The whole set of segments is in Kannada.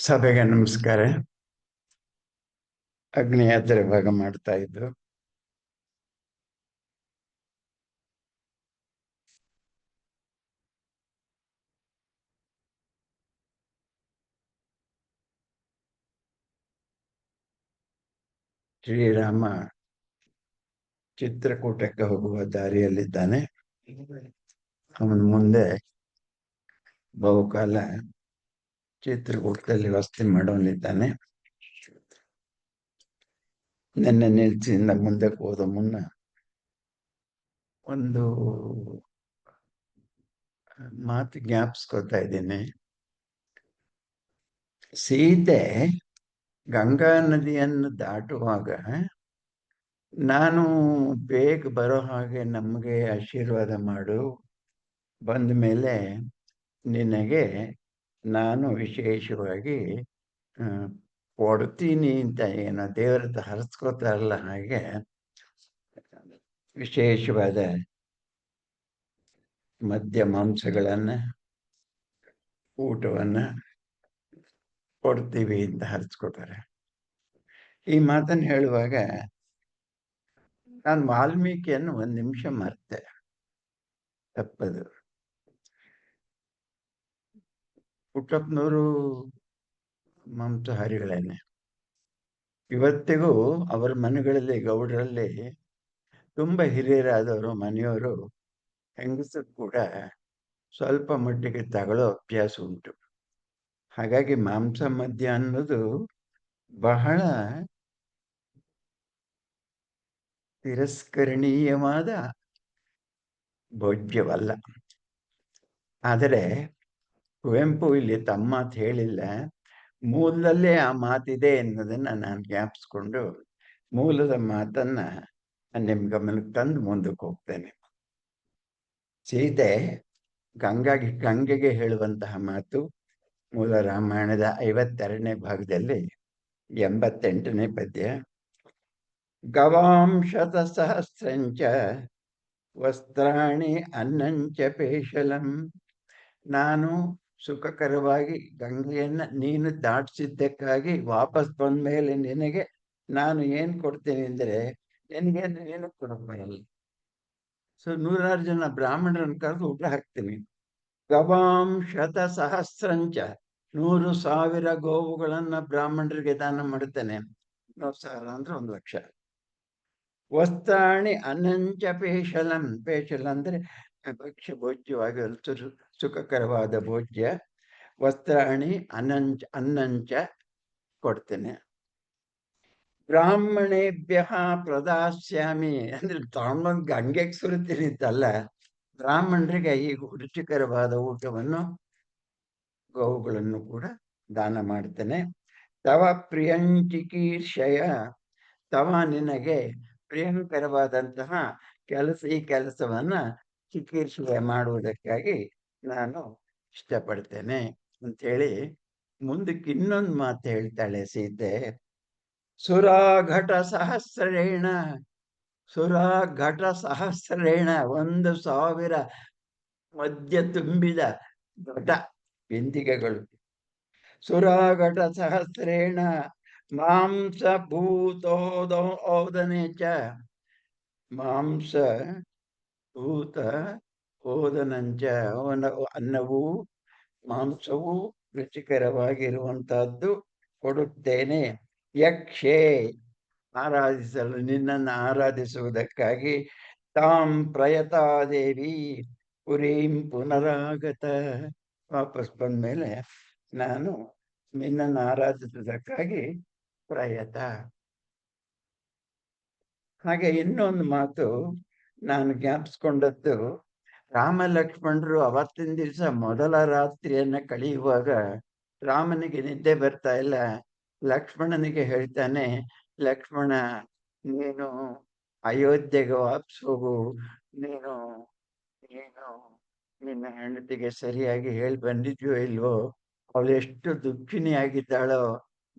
ಸಭೆಗೆ ನಮಸ್ಕಾರ. ಅಗ್ನಿಯಾತ್ರೆ ಭಾಗ ಮಾಡ್ತಾ ಇದ್ದು ಶ್ರೀರಾಮ ಚಿತ್ರಕೂಟಕ್ಕೆ ಹೋಗುವ ದಾರಿಯಲ್ಲಿದ್ದಾನೆ. ಅವನ ಮುಂದೆ ಬಹುಕಾಲ ಚಿತ್ರಕೂಟದಲ್ಲಿ ವಸತಿ ಮಾಡೋನಿದ್ದಾನೆ. ನಿನ್ನೆ ನಿಲ್ಸಿಂದ ಮುಂದಕ್ಕೆ ಹೋದ ಮುನ್ನ ಒಂದು ಮಾತು ಜ್ಞಾಪಿಸ್ಕೊತಾ ಇದ್ದೀನಿ. ಸೀತೆ ಗಂಗಾ ನದಿಯನ್ನು ದಾಟುವಾಗ ನಾನು ಬೇಗ ಬರೋ ಹಾಗೆ ನಮಗೆ ಆಶೀರ್ವಾದ ಮಾಡು, ಬಂದ ಮೇಲೆ ನಿನಗೆ ನಾನು ವಿಶೇಷವಾಗಿ ಕೊಡ್ತೀನಿ ಅಂತ ಏನೋ ದೇವರದ್ದು ಹರಿಸ್ಕೋತಾರಲ್ಲ, ಹಾಗೆ ವಿಶೇಷವಾದ ಮದ್ಯ ಮಾಂಸಗಳನ್ನು ಊಟವನ್ನು ಕೊಡ್ತೀವಿ ಅಂತ ಹರಿಸ್ಕೊತಾರೆ. ಈ ಮಾತನ್ನು ಹೇಳುವಾಗ ನಾನು ವಾಲ್ಮೀಕಿಯನ್ನು ಒಂದು ನಿಮಿಷ ಮರ್ತೆ. ತಪ್ಪದು. ಪುಟ್ಟಪ್ಪನವರು ಮಾಂಸಾಹಾರಿಗಳೇನೆ. ಇವತ್ತಿಗೂ ಅವರ ಮನೆಗಳಲ್ಲಿ, ಗೌಡರಲ್ಲಿ ತುಂಬ ಹಿರಿಯರಾದವರು ಮನೆಯವರು ಹೆಂಗಸರು ಕೂಡ ಸ್ವಲ್ಪ ಮಟ್ಟಿಗೆ ತಗೊಳ್ಳೋ ಅಭ್ಯಾಸ ಉಂಟು. ಹಾಗಾಗಿ ಮಾಂಸ ಮದ್ಯ ಅನ್ನೋದು ಬಹಳ ತಿರಸ್ಕರಣೀಯವಾದ ಭೋಜ್ಯವಲ್ಲ. ಆದರೆ ಕುವೆಂಪು ಇಲ್ಲಿ ತಮ್ಮ ಮಾತು ಹೇಳಿಲ್ಲ, ಮೂಲದಲ್ಲೇ ಆ ಮಾತಿದೆ ಎನ್ನುವುದನ್ನು ನಾನು ಜ್ಞಾಪಿಸ್ಕೊಂಡು ಮೂಲದ ಮಾತನ್ನ ನಿಮ್ಮ ಗಮನಕ್ಕೆ ತಂದು ಮುಂದಕ್ಕೆ ಹೋಗ್ತೇನೆ. ಸೀತೆ ಗಂಗೆಗೆ ಹೇಳುವಂತಹ ಮಾತು ಮೂಲ ರಾಮಾಯಣದ 52ನೇ ಭಾಗದಲ್ಲಿ 88ನೇ ಪದ್ಯ. ಗವಾಂ ಶತಸಹಸ್ರಂಚ ವಸ್ತ್ರಾಣಿ ಅನ್ನಂಚ ಪೇಶಲಂ. ನಾನು ಸುಖಕರವಾಗಿ ಗಂಗೆಯನ್ನು ನೀನು ದಾಟಿಸಿದ್ದಕ್ಕಾಗಿ ವಾಪಸ್ ಬಂದ ಮೇಲೆ ನಿನಗೆ ನಾನು ಏನು ಕೊಡ್ತೀನಿ ಅಂದರೆ ನಿನಗೆ ನೀನು ಕೊಡಬಲ್ಲ. ಸೊ 100 ಜನ ಬ್ರಾಹ್ಮಣರನ್ನು ಕರೆದು ಊಟ ಹಾಕ್ತೀನಿ. ಗವಾಂ ಶತಸಹಸ್ರಂಚ 100,000 ಗೋವುಗಳನ್ನು ಬ್ರಾಹ್ಮಣರಿಗೆ ದಾನ ಮಾಡ್ತೇನೆ. 100,000 ಅಂದ್ರೆ 1,00,000. ವಸ್ತ್ರಾಣಿ ಅನಂಚ ಪೇಶಲಂ. ಪೇಶಲ ಅಂದರೆ ಭಕ್ಷ್ಯ ಭೋಜ್ಯವಾಗಿ ಸುಖಕರವಾದ ಭೋಜ್ಯ. ವಸ್ತ್ರಾಣಿ ಅನ್ನಂಚ ಕೊಡ್ತೇನೆ. ಬ್ರಾಹ್ಮಣೇಭ್ಯ ಪ್ರದಾಸ್ಯಾಮಿ ಅಂದ್ರೆ ತಗೊಂಡು ಗಂಗೆಗೆ ಸುರಿತೀನಿ ಅಂತಲ್ಲ, ಬ್ರಾಹ್ಮಣರಿಗೆ ಈ ರುಚಿಕರವಾದ ಊಟವನ್ನು, ಗೋವುಗಳನ್ನು ಕೂಡ ದಾನ ಮಾಡ್ತೇನೆ. ತವ ಪ್ರಿಯಂಚಿಕೀರ್ಷಯ. ತವ ನಿನಗೆ ಪ್ರಿಯಂಕರವಾದಂತಹ ಈ ಕೆಲಸವನ್ನ ಚಿಕೀರ್ಷೆ ಮಾಡುವುದಕ್ಕಾಗಿ ನಾನು ಇಷ್ಟಪಡ್ತೇನೆ ಅಂಥೇಳಿ ಮುಂದಕ್ಕೆ ಇನ್ನೊಂದು ಮಾತು ಹೇಳ್ತಾಳೆ ಸೀತೆ. ಸುರಾಘಟ ಸಹಸ್ರೇಣ. ಸುರಾಘಟ ಸಹಸ್ರೇಣ 1,000 ಮದ್ಯ ತುಂಬಿದ ಘಟ ಬಿಂದಿಗೆಗಳು. ಸುರಾಘಟ ಸಹಸ್ರೇಣ ಮಾಂಸ ಭೂತೋದನೆ ಚ. ಮಾಂಸ ಭೂತ ಓದನಂಚ. ಅನ್ನವು ಮಾಂಸವು ರುಚಿಕರವಾಗಿರುವಂತಹದ್ದು ಕೊಡುತ್ತೇನೆ. ಯಕ್ಷೇ ಆರಾಧಿಸಲು, ನಿನ್ನನ್ನು ಆರಾಧಿಸುವುದಕ್ಕಾಗಿ. ತಾಂ ಪ್ರಯತಾದೇವಿ ಪುರೀಂ ಪುನರಾಗತ. ವಾಪಸ್ ಬಂದ ಮೇಲೆ ನಾನು ನಿನ್ನನ್ನು ಆರಾಧಿಸುವುದಕ್ಕಾಗಿ ಪ್ರಯತ. ಹಾಗೆ ಇನ್ನೊಂದು ಮಾತು ನಾನು ಜ್ಞಾಪಿಸ್ಕೊಂಡದ್ದು, ರಾಮ ಲಕ್ಷ್ಮಣರು ಅವತ್ತಿನ ದಿವಸ ಮೊದಲ ರಾತ್ರಿಯನ್ನ ಕಳೆಯುವಾಗ ರಾಮನಿಗೆ ನಿದ್ದೆ ಬರ್ತಾ ಇಲ್ಲ. ಲಕ್ಷ್ಮಣನಿಗೆ ಹೇಳ್ತಾನೆ, ಲಕ್ಷ್ಮಣ ನೀನು ಅಯೋಧ್ಯೆಗೆ ವಾಪಸ್ ಹೋಗು. ನೀನು ನಿನ್ನ ಹೆಂಡತಿಗೆ ಸರಿಯಾಗಿ ಹೇಳಿ ಬಂದಿದ್ಯೋ ಇಲ್ವೋ, ಅವಳು ಎಷ್ಟು ದುಃಖಿನಿಯಾಗಿದ್ದಾಳೋ.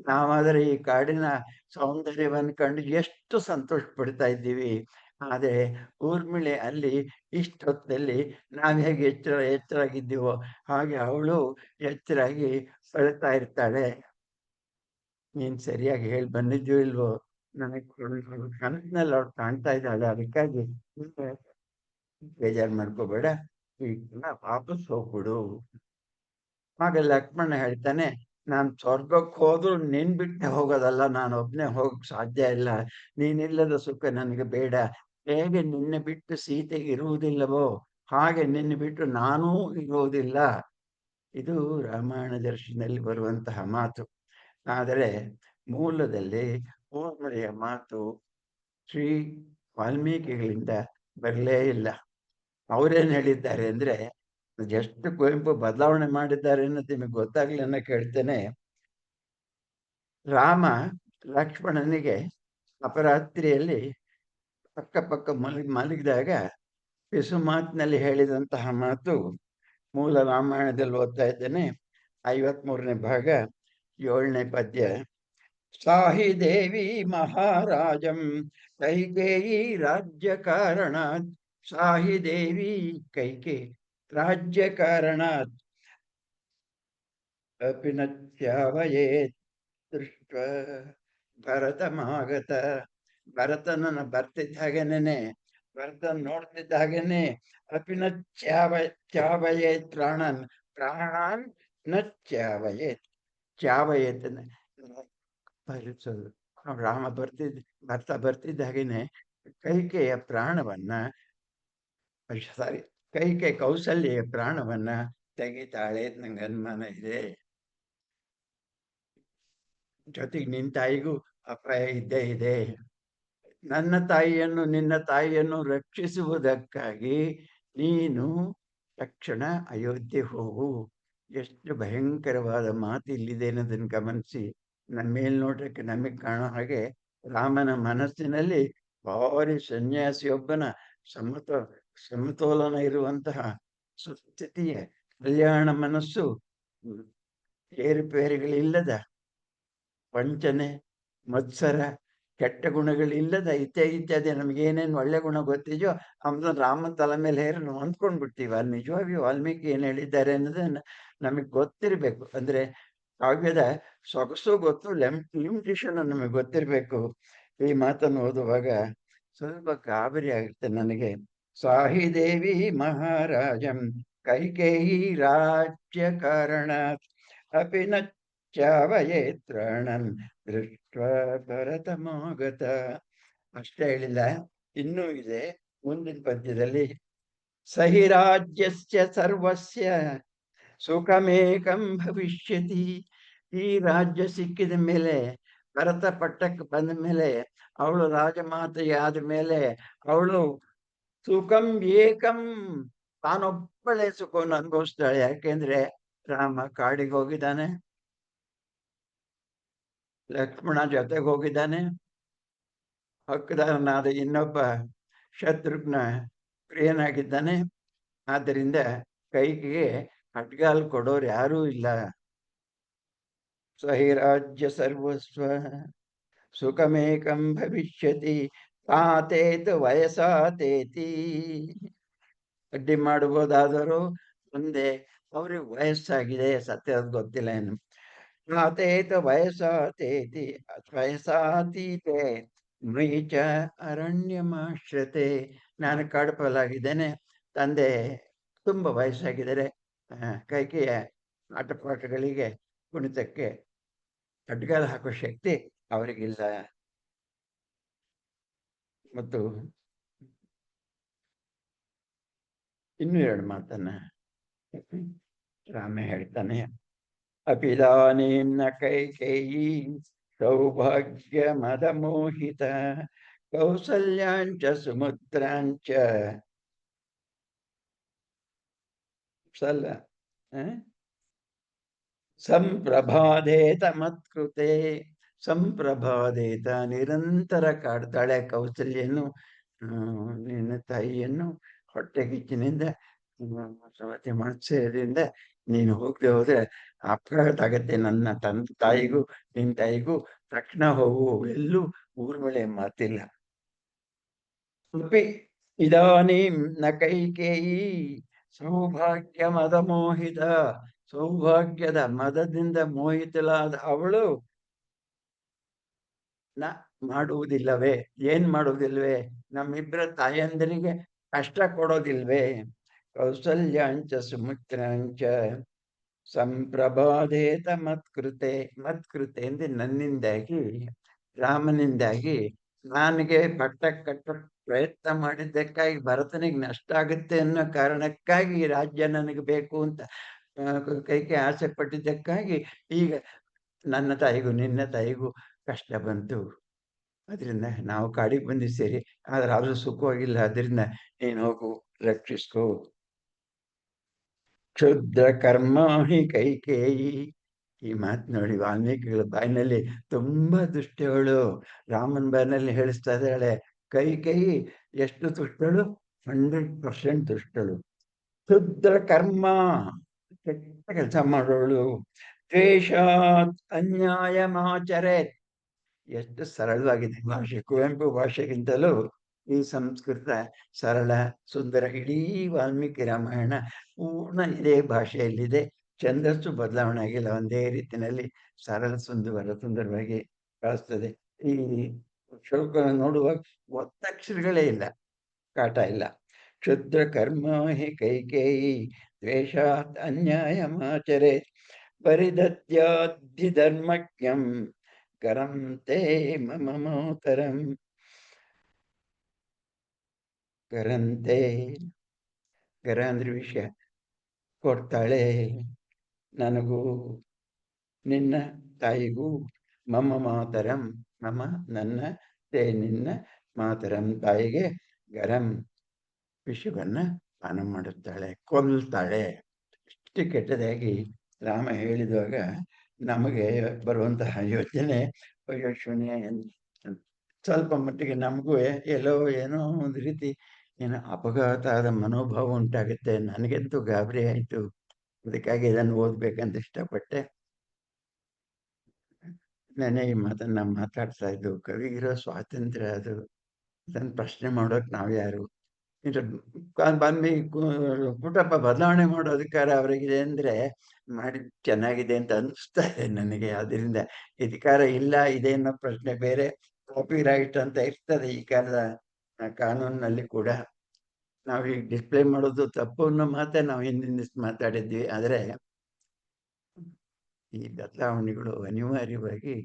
ನಾವಾದರೆ ಈ ಕಾಡಿನ ಸೌಂದರ್ಯವನ್ನು ಕಂಡು ಎಷ್ಟು ಸಂತೋಷ ಪಡ್ತಾ ಇದ್ದೀವಿ. ಆದರೆ ಊರ್ಮಿಳೆ ಅಲ್ಲಿ ಇಷ್ಟೊತ್ತಲ್ಲಿ ನಾವು ಹೇಗೆ ಎಚ್ಚರಾಗಿದ್ದೀವೋ ಹಾಗೆ ಅವಳು ಎಚ್ಚರಾಗಿ ಅಳ್ತಾ ಇರ್ತಾಳೆ. ನೀನ್ ಸರಿಯಾಗಿ ಹೇಳಿ ಬಂದಿದ್ಯೋ ಇಲ್ವೋ ನನಗೆ ಕನಸಿನಲ್ಲಿ ಅವ್ರು ಕಾಣ್ತಾ ಇದ್ದಾಳೆ, ಅದಕ್ಕಾಗಿ ನೀನು ಬೇಜಾರು ಮಾಡ್ಕೋಬೇಡ, ಈಗ ವಾಪಸ್ ಹೋಗ್ಬಿಡು. ಆಗ ಲಕ್ಷ್ಮಣ ಹೇಳ್ತಾನೆ, ನಾನ್ ಸ್ವರ್ಗಕ್ಕೆ ಹೋದ್ರು ನಿನ್ ಬಿಟ್ಟು ಹೋಗೋದಲ್ಲ, ನಾನು ಒಬ್ನೇ ಹೋಗಕ್ ಸಾಧ್ಯ ಇಲ್ಲ, ನೀನಿಲ್ಲದ ಸುಖ ನನಗೆ ಬೇಡ. ಹೇಗೆ ನಿನ್ನ ಬಿಟ್ಟು ಸೀತೆಗೆ ಇರುವುದಿಲ್ಲವೋ ಹಾಗೆ ನಿನ್ನ ಬಿಟ್ಟು ನಾನೂ ಇರುವುದಿಲ್ಲ. ಇದು ರಾಮಾಯಣ ದರ್ಶನದಲ್ಲಿ ಬರುವಂತಹ ಮಾತು. ಆದರೆ ಮೂಲದಲ್ಲಿ ಊರ್ಮಿಳೆಯ ಮಾತು ಶ್ರೀ ವಾಲ್ಮೀಕಿಗಳಿಂದ ಬರಲೇ ಇಲ್ಲ. ಅವರೇನ್ ಹೇಳಿದ್ದಾರೆ ಅಂದ್ರೆ, ಎಷ್ಟು ಕುವೆಂಪು ಬದಲಾವಣೆ ಮಾಡಿದ್ದಾರೆ ಅನ್ನೋದು ನಿಮಗೆ ಗೊತ್ತಾಗ್ಲಿ ಅನ್ನೋಕೆ ಹೇಳ್ತೇನೆ. ರಾಮ ಲಕ್ಷ್ಮಣನಿಗೆ ಅಪರಾತ್ರಿಯಲ್ಲಿ ಅಕ್ಕಪಕ್ಕ ಮಲಗಿದಾಗ ಪಿಸು ಮಾತಿನಲ್ಲಿ ಹೇಳಿದಂತಹ ಮಾತು ಮೂಲ ರಾಮಾಯಣದಲ್ಲಿ ಓದ್ತಾ ಇದ್ದೇನೆ, 53ನೇ ಭಾಗ 7ನೇ ಪದ್ಯ. ಸಾಹಿ ದೇವಿ ಮಹಾರಾಜಂ ಕೈಕೇಯಿ ರಾಜ್ಯ ಕಾರಣಾತ್, ಸಾಹಿ ದೇವಿ ಕೈಕೆ ರಾಜ್ಯ ಕಾರಣಾತ್ ಅಪಿನತ್ಯಾವಯೇತ್ ದೃಷ್ಟ ಭರತಮಾಗತ. ಭರತನನ್ನ ಬರ್ತಿದ್ದ ಹಾಗೇನೆ, ಭರತನ್ ನೋಡ್ತಿದ್ದ ಹಾಗೇನೆ ಅಪಿನ ಚಾವಯೇತ್ ಪ್ರಾಣನ್, ಪ್ರಾಣಾನ್ ನ ಚಾವಯೇತ್. ಚಾವಯೇತ್ ಭರಿಸೋದು. ರಾಮ ಭರ್ತ ಬರ್ತಿದ್ದ ಹಾಗೇನೆ ಕೈಕೆಯ ಪ್ರಾಣವನ್ನ, ಸಾರಿ, ಕೈಕೆ ಕೌಸಲ್ಯ ಪ್ರಾಣವನ್ನ ತೆಗಿತಾಳೆ ನಂಗೆ ಅನುಮಾನ ಇದೆ. ಜೊತೆಗೆ ನಿನ್ನ ತಾಯಿಗೂ ಅಪಾಯ ಇದ್ದೇ ಇದೆ. ನನ್ನ ತಾಯಿಯನ್ನು ನಿನ್ನ ತಾಯಿಯನ್ನು ರಕ್ಷಿಸುವುದಕ್ಕಾಗಿ ನೀನು ತಕ್ಷಣ ಅಯೋಧ್ಯೆ ಹೋಗು. ಎಷ್ಟು ಭಯಂಕರವಾದ ಮಾತು ಇಲ್ಲಿದೆ ಅನ್ನೋದನ್ನು ಗಮನಿಸಿ. ನನ್ನ ಮೇಲ್ನೋಟಕ್ಕೆ ನಮಗೆ ಕಾಣೋ ಹಾಗೆ ರಾಮನ ಮನಸ್ಸಿನಲ್ಲಿ ಭಾರಿ ಸನ್ಯಾಸಿಯೊಬ್ಬನ ಸಮತೋಲನ ಇರುವಂತಹ ಸುಸ್ಥಿತಿಯ ಕಲ್ಯಾಣ ಮನಸ್ಸು, ಏರುಪೇರುಗಳಿಲ್ಲದ, ವಂಚನೆ, ಮತ್ಸರ, ಕೆಟ್ಟ ಗುಣಗಳಿಲ್ಲದ ಇತ್ಯಾದಿ ನಮಗೇನೇನು ಒಳ್ಳೆ ಗುಣ ಗೊತ್ತಿದೆಯೋ ಅವನ ರಾಮನ ತಲೆ ಮೇಲೆ ಹೇರಿ ನಾವು ಅಂದ್ಕೊಂಡ್ಬಿಡ್ತೀವಿ. ಅಲ್ಲಿ ನಿಜವಾಗಿ ವಾಲ್ಮೀಕಿ ಏನು ಹೇಳಿದ್ದಾರೆ ಅನ್ನೋದನ್ನ ನಮಗೆ ಗೊತ್ತಿರಬೇಕು. ಅಂದ್ರೆ ಕಾವ್ಯದ ಸೊಗಸು ಗೊತ್ತು, ಲಿಮಿಟೇಷನ್ ನಮಗೆ ಗೊತ್ತಿರಬೇಕು. ಈ ಮಾತನ್ನು ಓದುವಾಗ ಸ್ವಲ್ಪ ಗಾಬರಿ ಆಗುತ್ತೆ ನನಗೆ. ಸಾಹಿ ದೇವಿ ಮಹಾರಾಜಂ ಕೈಕೇಯಿ ರಾಜ್ಯ ಕಾರಣಾತ್ ಅಪಿ ನ ಚಾವಯೇತ್ರಾಣನ್ ದೃಷ್ಟ ಭರತಮಾಗತ. ಅಷ್ಟೇ ಹೇಳಿಲ್ಲ, ಇನ್ನೂ ಇದೆ ಮುಂದಿನ ಪದ್ಯದಲ್ಲಿ. ಸಹಿ ರಾಜ್ಯಸ್ಯ ಸರ್ವಸ್ಯ ಸುಖಮೇಕಂ ಭವಿಷ್ಯತಿ. ಈ ರಾಜ್ಯ ಸಿಕ್ಕಿದ ಮೇಲೆ, ಭರತ ಪಟ್ಟಕ್ಕೆ ಬಂದ ಮೇಲೆ, ಅವಳು ರಾಜಮಾತೆಯಾದ ಮೇಲೆ ಅವಳು ಸುಖಂ ಏಕಂ, ತಾನೊಬ್ಬಳೆ ಸುಖವನ್ನು ಅನುಭವಿಸ್ತಾಳೆ. ಯಾಕೆಂದ್ರೆ ರಾಮ ಕಾಡಿಗೆ ಹೋಗಿದ್ದಾನೆ, ಲಕ್ಷ್ಮಣ ಜೊತೆಗೆ ಹೋಗಿದ್ದಾನೆ, ಹಕ್ಕದಾರನಾದ ಇನ್ನೊಬ್ಬ ಶತ್ರುಘ್ನ ಪ್ರಿಯನಾಗಿದ್ದಾನೆ. ಆದ್ದರಿಂದ ಕೈಗೆ ಅಡ್ಗಾಲ್ ಕೊಡೋರು ಯಾರೂ ಇಲ್ಲ. ಸಹಿ ರಾಜ್ಯ ಸರ್ವಸ್ವ ಸುಖಮೇಕಂ ಭವಿಷ್ಯತಿ ತಾತೇತು ವಯಸ್ಸಾತೇತಿ. ಅಡ್ಡಿ ಮಾಡಬಹುದಾದರೂ ಮುಂದೆ ಅವ್ರಿಗೆ ವಯಸ್ಸಾಗಿದೆ, ಸತ್ಯದ ಗೊತ್ತಿಲ್ಲ ಏನು. ತಾತೇತ ವಯಸ್ಸಾತೇತಿ ವಯಸ್ಸಾತೀತೆ ಮೈಚ ಅರಣ್ಯಮಾಶ್ರತೆ. ನಾನು ಕಾಡುಪಾಲಾಗಿದ್ದೇನೆ, ತಂದೆ ತುಂಬ ವಯಸ್ಸಾಗಿದ್ದಾರೆ, ಕೈಕೆಯ ಆಟಪಾಠಗಳಿಗೆ ಕುಣಿತಕ್ಕೆ ಅಡ್ಗಾಲ ಹಾಕೋ ಶಕ್ತಿ ಅವರಿಗಿಲ್ಲ. ಮತ್ತು ಇನ್ನೂ ಎರಡು ಮಾತನ್ನ ರಾಮ ಹೇಳ್ತಾನೆ. ಅಪಿದಾನೀಂ ನ ಕೈಕೇಯಿ ಸೌಭಾಗ್ಯ ಮದ ಮೋಹಿತ ಕೌಸಲ್ಯಾಂಚ ಸುಮಿತ್ರಾಂಚ ಸಲ್ಲ ಸಂಪ್ರಭಾದೇತ ಮತ್ಕೃತೆ. ಸಂಪ್ರಭಾದೇತ ನಿರಂತರ ಕಾಡ್ತಾಳೆ ಕೌಸಲ್ಯನ್ನು, ನಿನ್ನ ತಾಯಿಯನ್ನು ಹೊಟ್ಟೆಗಿಚ್ಚಿನಿಂದ ಸಮತೆ ಮತ್ಸರದಿಂದ ನೀನು ಹೋಗದೆ ಹೋದ್ರೆ ಅಪಘಾತ ಆಗತ್ತೆ ನನ್ನ ತಾಯಿಗೂ ನಿನ್ನ ತಾಯಿಗೂ. ತಕ್ಷಣ ಹೋಗು, ಎಲ್ಲೂ ಊರ್ಮಿಳೆ ಮಾತಿಲ್ಲ. ಇದಾನೀಂ ನ ಕೈಕೇಯಿ ಸೌಭಾಗ್ಯ ಮದ ಮೋಹಿತ. ಸೌಭಾಗ್ಯದ ಮದದಿಂದ ಮೋಹಿತಳಾದ ಅವಳು ನ ಮಾಡುವುದಿಲ್ಲವೇ? ಏನ್ ಮಾಡುವುದಿಲ್ವೇ? ನಮ್ಮಿಬ್ಬರ ತಾಯಂದಿರಿಗೆ ಕಷ್ಟ ಕೊಡೋದಿಲ್ವೇ? ಕೌಸಲ್ಯಾಂಚ ಸುಮಿತ್ರಾಂಚ ಸಂಪ್ರಬಾಧೇತ ಮತ್ಕೃತೆ. ಮತ್ಕೃತೆ ಅಂದ್ರೆ ನನ್ನಿಂದಾಗಿ, ರಾಮನಿಂದಾಗಿ ನನಗೆ ಪಟ್ಟ ಕಟ್ಟ ಪ್ರಯತ್ನ ಮಾಡಿದ್ದಕ್ಕಾಗಿ ಭರತನಿಗೆ ನಷ್ಟ ಆಗುತ್ತೆ ಅನ್ನೋ ಕಾರಣಕ್ಕಾಗಿ ಈ ರಾಜ್ಯ ನನಗೆ ಬೇಕು ಅಂತ ಕೈಕೆ ಆಸೆ ಪಟ್ಟಿದ್ದಕ್ಕಾಗಿ ಈಗ ನನ್ನ ತಾಯಿಗೂ ನಿನ್ನ ತಾಯಿಗೂ ಕಷ್ಟ ಬಂತು. ಅದರಿಂದ ನಾವು ಕಾಡಿಗೆ ಬಂದು ಸೇರಿ, ಆದ್ರೆ ಅದು ಸುಖವಾಗಿಲ್ಲ. ಅದರಿಂದ ನೀನು ಹೋಗು, ರಕ್ಷಿಸ್ಕೋ. ಕ್ಷುದ್ರ ಕರ್ಮ ಹಿ ಕೈಕೇಯಿ. ಈ ಮಾತು ನೋಡಿ, ವಾಲ್ಮೀಕಿಗಳ ಬಾಯಿನಲ್ಲಿ ತುಂಬಾ ದುಷ್ಟಗಳು. ರಾಮನ ಬಾಯಿನಲ್ಲಿ ಹೇಳಿಸ್ತಾ ಇದ್ದಾಳೆ. ಕೈಕೇಯಿ ಎಷ್ಟು ದುಷ್ಟಳು? 100% ದುಷ್ಟಳು. ಕ್ಷುದ್ರ ಕರ್ಮ, ಕೆಟ್ಟ ಕೆಲಸ ಮಾಡೋಳು. ದ್ವೇಷಾತ್ ಅನ್ಯಾಯಮಾಚರೆ. ಎಷ್ಟು ಸರಳವಾಗಿದೆ ಭಾಷೆ. ಕುವೆಂಪು ಭಾಷೆಗಿಂತಲೂ ಈ ಸಂಸ್ಕೃತ ಸರಳ, ಸುಂದರ. ಇಡೀ ವಾಲ್ಮೀಕಿ ರಾಮಾಯಣ ಪೂರ್ಣ ಇದೇ ಭಾಷೆಯಲ್ಲಿದೆ. ಛಂದಸ್ಸು ಬದಲಾವಣೆ ಆಗಿಲ್ಲ, ಒಂದೇ ರೀತಿಯಲ್ಲಿ ಸರಳ ಸುಂದರವಾಗಿ ಕಳಿಸ್ತದೆ. ಈ ಶ್ಲೋಕ ನೋಡುವಾಗ ಒತ್ತಕ್ಷರಗಳೇ ಇಲ್ಲ, ಕಾಟ ಇಲ್ಲ. ಕ್ಷುದ್ರ ಕರ್ಮ ಹಿ ಕೈಕೇಯಿ ದ್ವೇಷಾತ್ ಅನ್ಯಾಯಮಾಚರೆ ಪರಿದತ್ಯಾಧಿ ಧರ್ಮಜ್ಞಂ ಕರಂ ತೇ ಮಮ ಮಾತರಂ. ಕರಂತೆ, ಕರ ಅಂದ್ರೆ ವಿಷಯ, ಕೊಡ್ತಾಳೆ ನನಗೂ ನಿನ್ನ ತಾಯಿಗೂ. ಮಮ ಮಾತರಂ, ಮಮ ನನ್ನ, ತೇ ನಿನ್ನ, ಮಾತರಂ ತಾಯಿಗೆ, ಗರಂ ವಿಷವನ್ನ ಪಾನ ಮಾಡುತ್ತಾಳೆ, ಕೊಲ್ತಾಳೆ. ಇಷ್ಟು ಕೆಟ್ಟದಾಗಿ ರಾಮ ಹೇಳಿದಾಗ ನಮಗೆ ಬರುವಂತಹ ಯೋಚನೆ, ಅಯ್ಯೋ ಶೂನ್ಯ. ಸ್ವಲ್ಪ ಮಟ್ಟಿಗೆ ನಮಗೂ ಎಲ್ಲೋ ಏನೋ ಒಂದು ರೀತಿ ಏನೋ ಅಪಘಾತ ಆದ ಮನೋಭಾವ ಉಂಟಾಗುತ್ತೆ. ನನಗಂತೂ ಗಾಬರಿ ಆಯಿತು. ಅದಕ್ಕಾಗಿ ಇದನ್ನು ಓದ್ಬೇಕಂತ ಇಷ್ಟಪಟ್ಟೆ. ನಾನೇ ಈ ಮಾತನ್ನ ಮಾತಾಡ್ತಾ ಇದ್ದು. ಕವಿಗಿರೋ ಸ್ವಾತಂತ್ರ್ಯ ಅದು, ಅದನ್ನು ಪ್ರಶ್ನೆ ಮಾಡೋಕೆ ನಾವು ಯಾರು? ಬಂದು ಪುಟಪ್ಪ ಬದಲಾವಣೆ ಮಾಡೋ ಅಧಿಕಾರ ಅವರಿಗಿದೆ ಅಂದ್ರೆ ಮಾಡಿ ಚೆನ್ನಾಗಿದೆ ಅಂತ ಅನಿಸ್ತಾ ಇದೆ ನನಗೆ. ಅದರಿಂದ ಅಧಿಕಾರ ಇಲ್ಲ ಇದೆ ಅನ್ನೋ ಪ್ರಶ್ನೆ ಬೇರೆ. ಕಾಪಿ ರೈಟ್ ಅಂತ ಇರ್ತದೆ ಈ ಕಾಲದ ಕಾನೂನಿನಲ್ಲಿ ಕೂಡ. ನಾವು ಈಗ ಡಿಸ್ಪ್ಲೇ ಮಾಡೋದು ತಪ್ಪು ಅನ್ನೋ ಮಾತೇ ನಾವು ಹಿಂದಿನ ಮಾತಾಡಿದ್ವಿ. ಆದರೆ ಈ ಬದಲಾವಣೆಗಳು ಅನಿವಾರ್ಯವಾಗಿ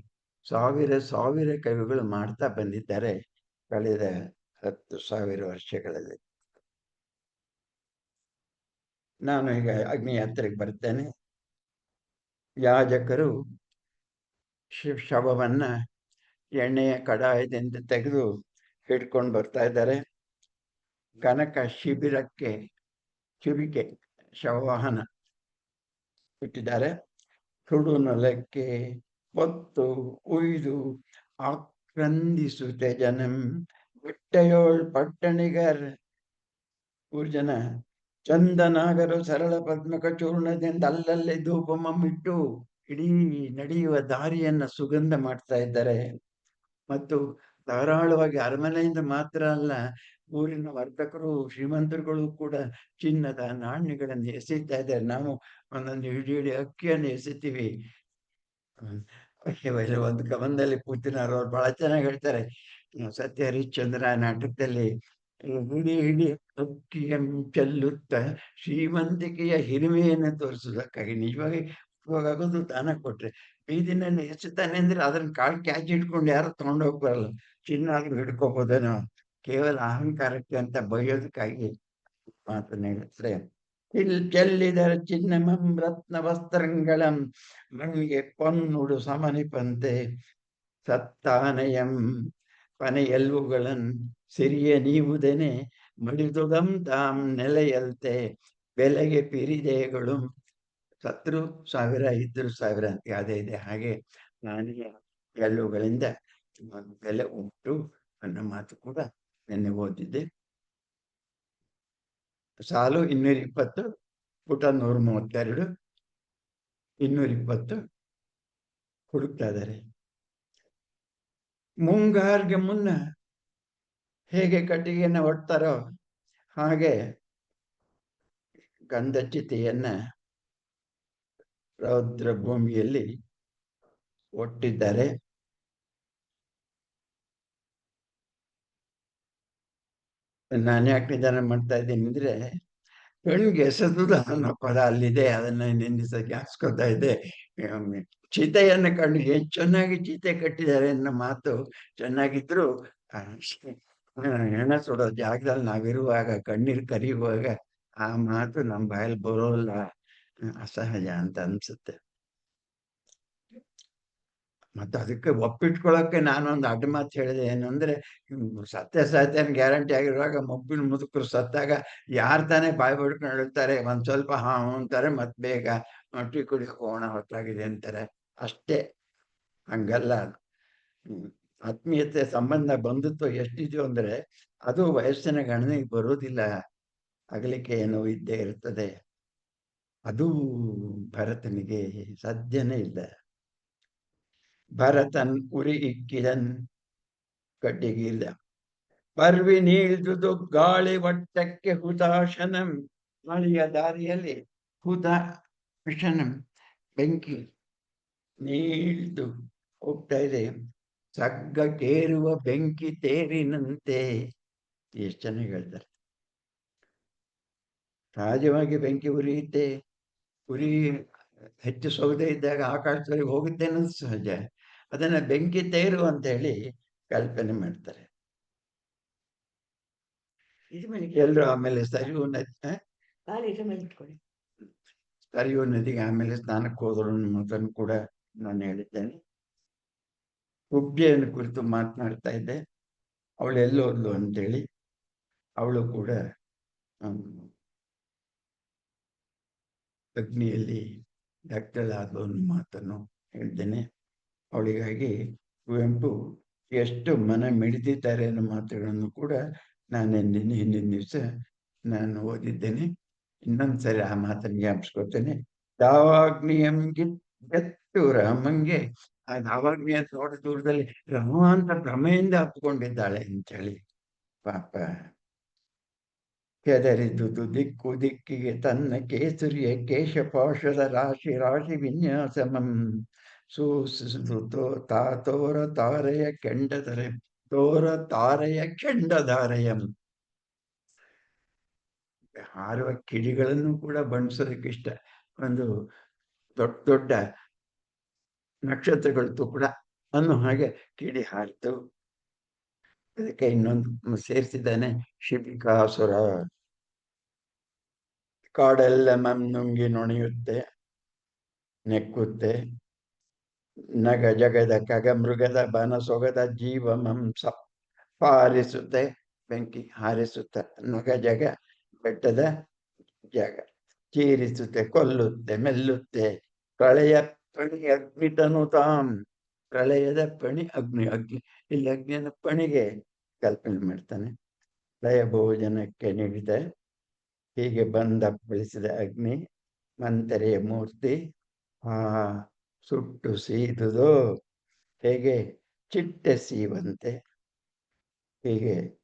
ಸಾವಿರ ಕವಿಗಳು ಮಾಡ್ತಾ ಬಂದಿದ್ದಾರೆ ಕಳೆದ 10,000 ವರ್ಷಗಳಲ್ಲಿ. ನಾನು ಈಗ ಅಗ್ನಿ ಯಾತ್ರೆಗೆ ಬರ್ತೇನೆ. ಯಾಜಕರು ಶವವನ್ನ ಎಣ್ಣೆಯ ಕಡಾಯದಿಂದ ತೆಗೆದು ಹಿಡ್ಕೊಂಡು ಬರ್ತಾ ಇದ್ದಾರೆ. ಕನಕ ಶಿಬಿರಕ್ಕೆ, ಶಿಬಿಕೆ ಶವವಾಹನ ಇಟ್ಟಿದ್ದಾರೆ. ಸುಡು ನೆಲಕ್ಕೆ ಹೊತ್ತು ಉಯ್ದು ಆಕ್ರಂದಿಸುತ್ತೆ ಜನಂ. ಬಿಟ್ಟಯೋಳ್ ಪಟ್ಟಣಿಗರ್, 3 ಜನ ಚಂದನಾಗರು ಸರಳ ಪದ್ಮಕ ಚೂರ್ಣದಿಂದ ಅಲ್ಲಲ್ಲಿ ಧೂಪಮಿಟ್ಟು ಇಡೀ ನಡೆಯುವ ದಾರಿಯನ್ನ ಸುಗಂಧ ಮಾಡ್ತಾ ಇದ್ದಾರೆ. ಮತ್ತು ಧಾರಾಳವಾಗಿ ಅರಮನೆಯಿಂದ ಮಾತ್ರ ಅಲ್ಲ, ಊರಿನ ವರ್ತಕರು, ಶ್ರೀಮಂತರುಗಳು ಕೂಡ ಚಿನ್ನದ ನಾಣ್ಯಗಳನ್ನು ಎಸೆಯುತ್ತಾ ಇದ್ದಾರೆ. ನಾವು ಒಂದೊಂದು ಇಡೀ ಅಕ್ಕಿಯನ್ನು ಎಸೆತೀವಿ. ಒಂದು ಕವನದಲ್ಲಿ ಪೂತಿನವರು ಬಹಳ ಚೆನ್ನಾಗಿ ಹೇಳ್ತಾರೆ. ಸತ್ಯ ಹರಿಶ್ಚಂದ್ರ ನಾಟಕದಲ್ಲಿ ಹಿಡಿ ಅಕ್ಕಿಯನ್ನು ಚೆಲ್ಲುತ್ತ ಶ್ರೀಮಂತಿಕೆಯ ಹಿರಿಮೆಯನ್ನು ತೋರಿಸುವುದಕ್ಕಾಗಿ ನಿಜವಾಗಿ ಆಗೋದು ದಾನ ಕೊಟ್ರೆ, ಬೀದಿನಲ್ಲಿ ಎಸೆತಾನೆ ಅಂದ್ರೆ ಅದನ್ನ ಕಾಳು ಕ್ಯಾಚ್ ಇಟ್ಕೊಂಡು ಯಾರು ತಗೊಂಡೋಗಿ ಬರಲ್ಲ. ಚಿನ್ನ ಆದ್ರೂ ಹಿಡ್ಕೋಬೋದೇನೋ, ಕೇವಲ ಅಹಂಕಾರಕ್ಕೆ ಅಂತ ಬೈಯೋದಕ್ಕಾಗಿ ಮಾತನ್ನ ಹೇಳ್ತಾರೆ. ಚೆಲ್ಲಿದರ ಚಿನ್ನಮಂ ರತ್ನ ವಸ್ತ್ರಂಗಳಂ ಮಣ್ಣಿಗೆ ಪೊನ್ನುಡು ಸಮನಿಪಂತೆ ಸತ್ತಾನಯಂ ಪನೆಯಲ್ವುಗಳನ್ ಸಿರಿಯ ನೀವುದೆನೆ ಮಡಿದುದಂ ತಾಂ ನೆಲೆಯಲ್ತೆ ಬೆಲೆಗೆ ಪಿರಿದೆಗಳು. ಸತ್ರು 1000 ಇದ್ರು 1000 ಅಂತ ಯಾವ್ದೇ ಇದೆ. ಹಾಗೆ ನಾನಿಗೆ ಎಳ್ಳುಗಳಿಂದ ಬೆಲೆ ಉಂಟು ಅನ್ನೋ ಮಾತು ಕೂಡ ನೆನ್ನೆ ಓದಿದ್ದೆ. ಸಾಲು 220, ಪುಟ 132, 220 ಹುಡುಕ್ತಾ ಇದ್ದಾರೆ. ಮುಂಗಾರ್ಗೆ ಮುನ್ನ ಹೇಗೆ ಕಟ್ಟಿಗೆಯನ್ನ ಒಡ್ತಾರೋ ಹಾಗೆ ಗಂಧಚಿತೆಯನ್ನ ರೌದ್ರ ಭೂಮಿಯಲ್ಲಿ ಒಟ್ಟಿದ್ದಾರೆ. ನಾನು ಯಾಕೆ ನಿಧಾನ ಮಾಡ್ತಾ ಇದ್ದೀನಿ ಅಂದ್ರೆ, ಕಣ್ಗೆ ಎಸೆದುದು ಅನ್ನೋ ಪದ ಅಲ್ಲಿದೆ. ಅದನ್ನ ನಿಂದಿಸ ಜ್ಞಾಪಿಸ್ಕೊತಾ ಇದ್ದೆ. ಹ್ಮ್, ಚಿತೆಯನ್ನು ಕಂಡು ಎಷ್ಟು ಚೆನ್ನಾಗಿ ಚಿತೆ ಕಟ್ಟಿದ್ದಾರೆ ಅನ್ನೋ ಮಾತು ಚೆನ್ನಾಗಿದ್ರು, ಆ, ಹೆಣ ಸುಡೋ ಜಾಗದಲ್ಲಿ ನಾವಿರುವಾಗ ಕಣ್ಣೀರು ಕರಿಯುವಾಗ ಆ ಮಾತು ನಮ್ಮ ಬಾಯಲ್ಲಿ ಬರೋಲ್ಲ. ಅಸಹಜ ಅಂತ ಅನ್ಸುತ್ತೆ. ಮತ್ತೆ ಅದಕ್ಕೆ ಒಪ್ಪಿಟ್ಕೊಳಕ್ಕೆ ನಾನೊಂದು ಅಡ್ಡ ಮಾತು ಹೇಳಿದೆ. ಏನು ಅಂದ್ರೆ, ಸತ್ಯ ಸಾಹಿತ್ಯನ ಗ್ಯಾರಂಟಿ ಆಗಿರುವಾಗ ಮಬ್ಬಿನ ಮುದುಕರು ಸತ್ತಾಗ ಯಾರು ತಾನೇ ಬಾಯಿ ಬಡ್ಕೊಂಡು ಹೇಳ್ತಾರೆ? ಒಂದ್ ಸ್ವಲ್ಪ ಹಾ ಹ್ಞೂ ಅಂತಾರೆ, ಮತ್ ಬೇಗ ಟೀ ಕುಡಿಯೋಕೆ ಹೋಗೋಣ ಹೊತ್ತಾಗಿದೆ ಅಂತಾರೆ ಅಷ್ಟೇ. ಹಂಗಲ್ಲ ಅದು. ಆತ್ಮೀಯತೆ ಸಂಬಂಧ ಬಂಧುತ್ವ ಎಷ್ಟಿದೆಯೋ ಅಂದ್ರೆ ಅದು ವಯಸ್ಸಿನ ಗಣನೆಗೆ ಬರೋದಿಲ್ಲ. ಅಗಲಿಕೆ ಏನೋ ಇದ್ದೇ ಇರ್ತದೆ. ಅದು ಭರತನಿಗೆ ಸಾಧ್ಯನೇ ಇಲ್ಲ. ಭರತನ್ ಉರಿ ಇಕ್ಕಿದನ್ ಕಡ್ಡಿಗಿಲ್ಲ, ಪರ್ವಿ ನೀಳ್ದುದು ಗಾಳಿ ವಟ್ಟಕ್ಕೆ ಹುತಾಶನಂ. ಗಾಳಿಯ ದಾರಿಯಲ್ಲಿ ಹುತಾಶನಂ ಬೆಂಕಿ ನೀಳ್ದು ಹೋಗ್ತಾ ಇದೆ. ಸಗ್ಗಕ್ಕೇರುವ ಬೆಂಕಿ ತೇರಿನಂತೆ. ಎಷ್ಟು ಚೆನ್ನಾಗಿ ಹೇಳ್ತಾರೆ. ಸಹಜವಾಗಿ ಬೆಂಕಿ ಉರಿಯುತ್ತೆ. ಉರಿ ಹೆಚ್ಚು ಸೌದೆ ಇದ್ದಾಗ ಆಕಾಶದಲ್ಲಿ ಹೋಗುತ್ತೆ ಅನ್ನೋದು ಸಹಜ. ಅದನ್ನ ಬೆಂಕಿ ತೇರು ಅಂತ ಹೇಳಿ ಕಲ್ಪನೆ ಮಾಡ್ತಾರೆ. ಎಲ್ಲರೂ ಆಮೇಲೆ ಸರಿಯು ನದಿ, ಸರಿಯು ನದಿಗೆ ಆಮೇಲೆ ಸ್ನಾನಕ್ಕೆ ಹೋದ್ರು ಅನ್ನೋದನ್ನು ಕೂಡ ನಾನು ಹೇಳಿದ್ದೇನೆ. ಹುಬ್ಳಿಯನ್ನು ಕುರಿತು ಮಾತನಾಡ್ತಾ ಇದ್ದೆ. ಅವಳು ಎಲ್ಲೋದ್ಲು ಅಂತೇಳಿ. ಅವಳು ಕೂಡ ಅಗ್ನಿಯಲ್ಲಿ ದಗ್ಧಳಾದ ಒಂದು ಮಾತನ್ನು ಹೇಳ್ತೇನೆ. ಅವಳಿಗಾಗಿ ಕುವೆಂಪು ಎಷ್ಟು ಮನ ಮಿಡಿದಿದ್ದಾರೆ ಅನ್ನೋ ಮಾತುಗಳನ್ನು ಕೂಡ ನಾನು ಹಿಂದಿನ ದಿವಸ ನಾನು ಓದಿದ್ದೇನೆ. ಇನ್ನೊಂದ್ಸರಿ ಆ ಮಾತನ್ನು ಜ್ಞಾಪಿಸ್ಕೊತೇನೆ. ದಾವಾಗ್ನಿಯಂಗಿತ್ತು ರಾಮಂಗೆ. ಆ ದಾವಾಗ್ನಿ ಅಂತ ನೋಡ ದೂರದಲ್ಲಿ ರಾಮ ಅಂತ ಭ್ರಮೆಯಿಂದ ಹತ್ಕೊಂಡಿದ್ದಾಳೆ ಅಂತೇಳಿ. ಪಾಪ ಕೆದರಿದುದು ದಿಕ್ಕು ದಿಕ್ಕಿಗೆ ತನ್ನ ಕೇಸರಿಯ ಕೇಶಪಾಶದ ರಾಶಿ ರಾಶಿ ವಿನ್ಯಾಸಮಂ ಸೂಸಿಸುದು ತೋರ ತಾರೆಯ ಕೆಂಡದರೆ ತೋರ ತಾರೆಯ ಕೆಂಡಧಾರೆಯಂ. ಹಾರುವ ಕಿಡಿಗಳನ್ನು ಕೂಡ ಬಣ್ಣಿಸೋದಕ್ಕೆ ಇಷ್ಟ. ಒಂದು ದೊಡ್ಡ ದೊಡ್ಡ ನಕ್ಷತ್ರಗಳು ಕೂಡ ಅನ್ನೋ ಹಾಗೆ ಕಿಡಿ ಹಾರಿತು. ಅದಕ್ಕೆ ಇನ್ನೊಂದು ಸೇರಿಸಿದ್ದಾನೆ, ಶಿಬಿಕಾಸುರ. ಕಾಡೆಲ್ಲ ನುಂಗಿ ನುಣಿಯುತ್ತೆ, ನೆಕ್ಕುತ್ತೆ. ನಗ ಜಗದ ಕಗ ಮೃಗದ ಬನ ಸೊಗದ ಜೀವ ಮಂಸ ಪಾರಿಸುತ್ತೆ. ಬೆಂಕಿ ಹಾರಿಸುತ್ತೆ. ನಗ ಜಗ ಬೆಟ್ಟದ ಜಾಗ ಚೀರಿಸುತ್ತೆ, ಕೊಲ್ಲುತ್ತೆ, ಮೆಲ್ಲುತ್ತೆ. ಪ್ರಳಯ ಪಣಿ ಅಗ್ನಿತನು ತಾಂ. ಪ್ರಳಯದ ಪಣಿ ಅಗ್ನಿ. ಇಲ್ಲಿ ಅಗ್ನಿಯನ್ನು ಪಣಿಗೆ ಕಲ್ಪನೆ ಮಾಡ್ತಾನೆ. ಲಯ ಭೋಜನಕ್ಕೆ ನೀಡಿದ ಹೀಗೆ ಬಂದ ಬೆಳೆಸಿದ ಅಗ್ನಿ ಮಂತರೆಯ ಮೂರ್ತಿ. ಆ ಸುಟ್ಟು ಸೀದುದು ಹೇಗೆ ಚಿಟ್ಟೆ ಸೀವಂತೆ. ಹೀಗೆ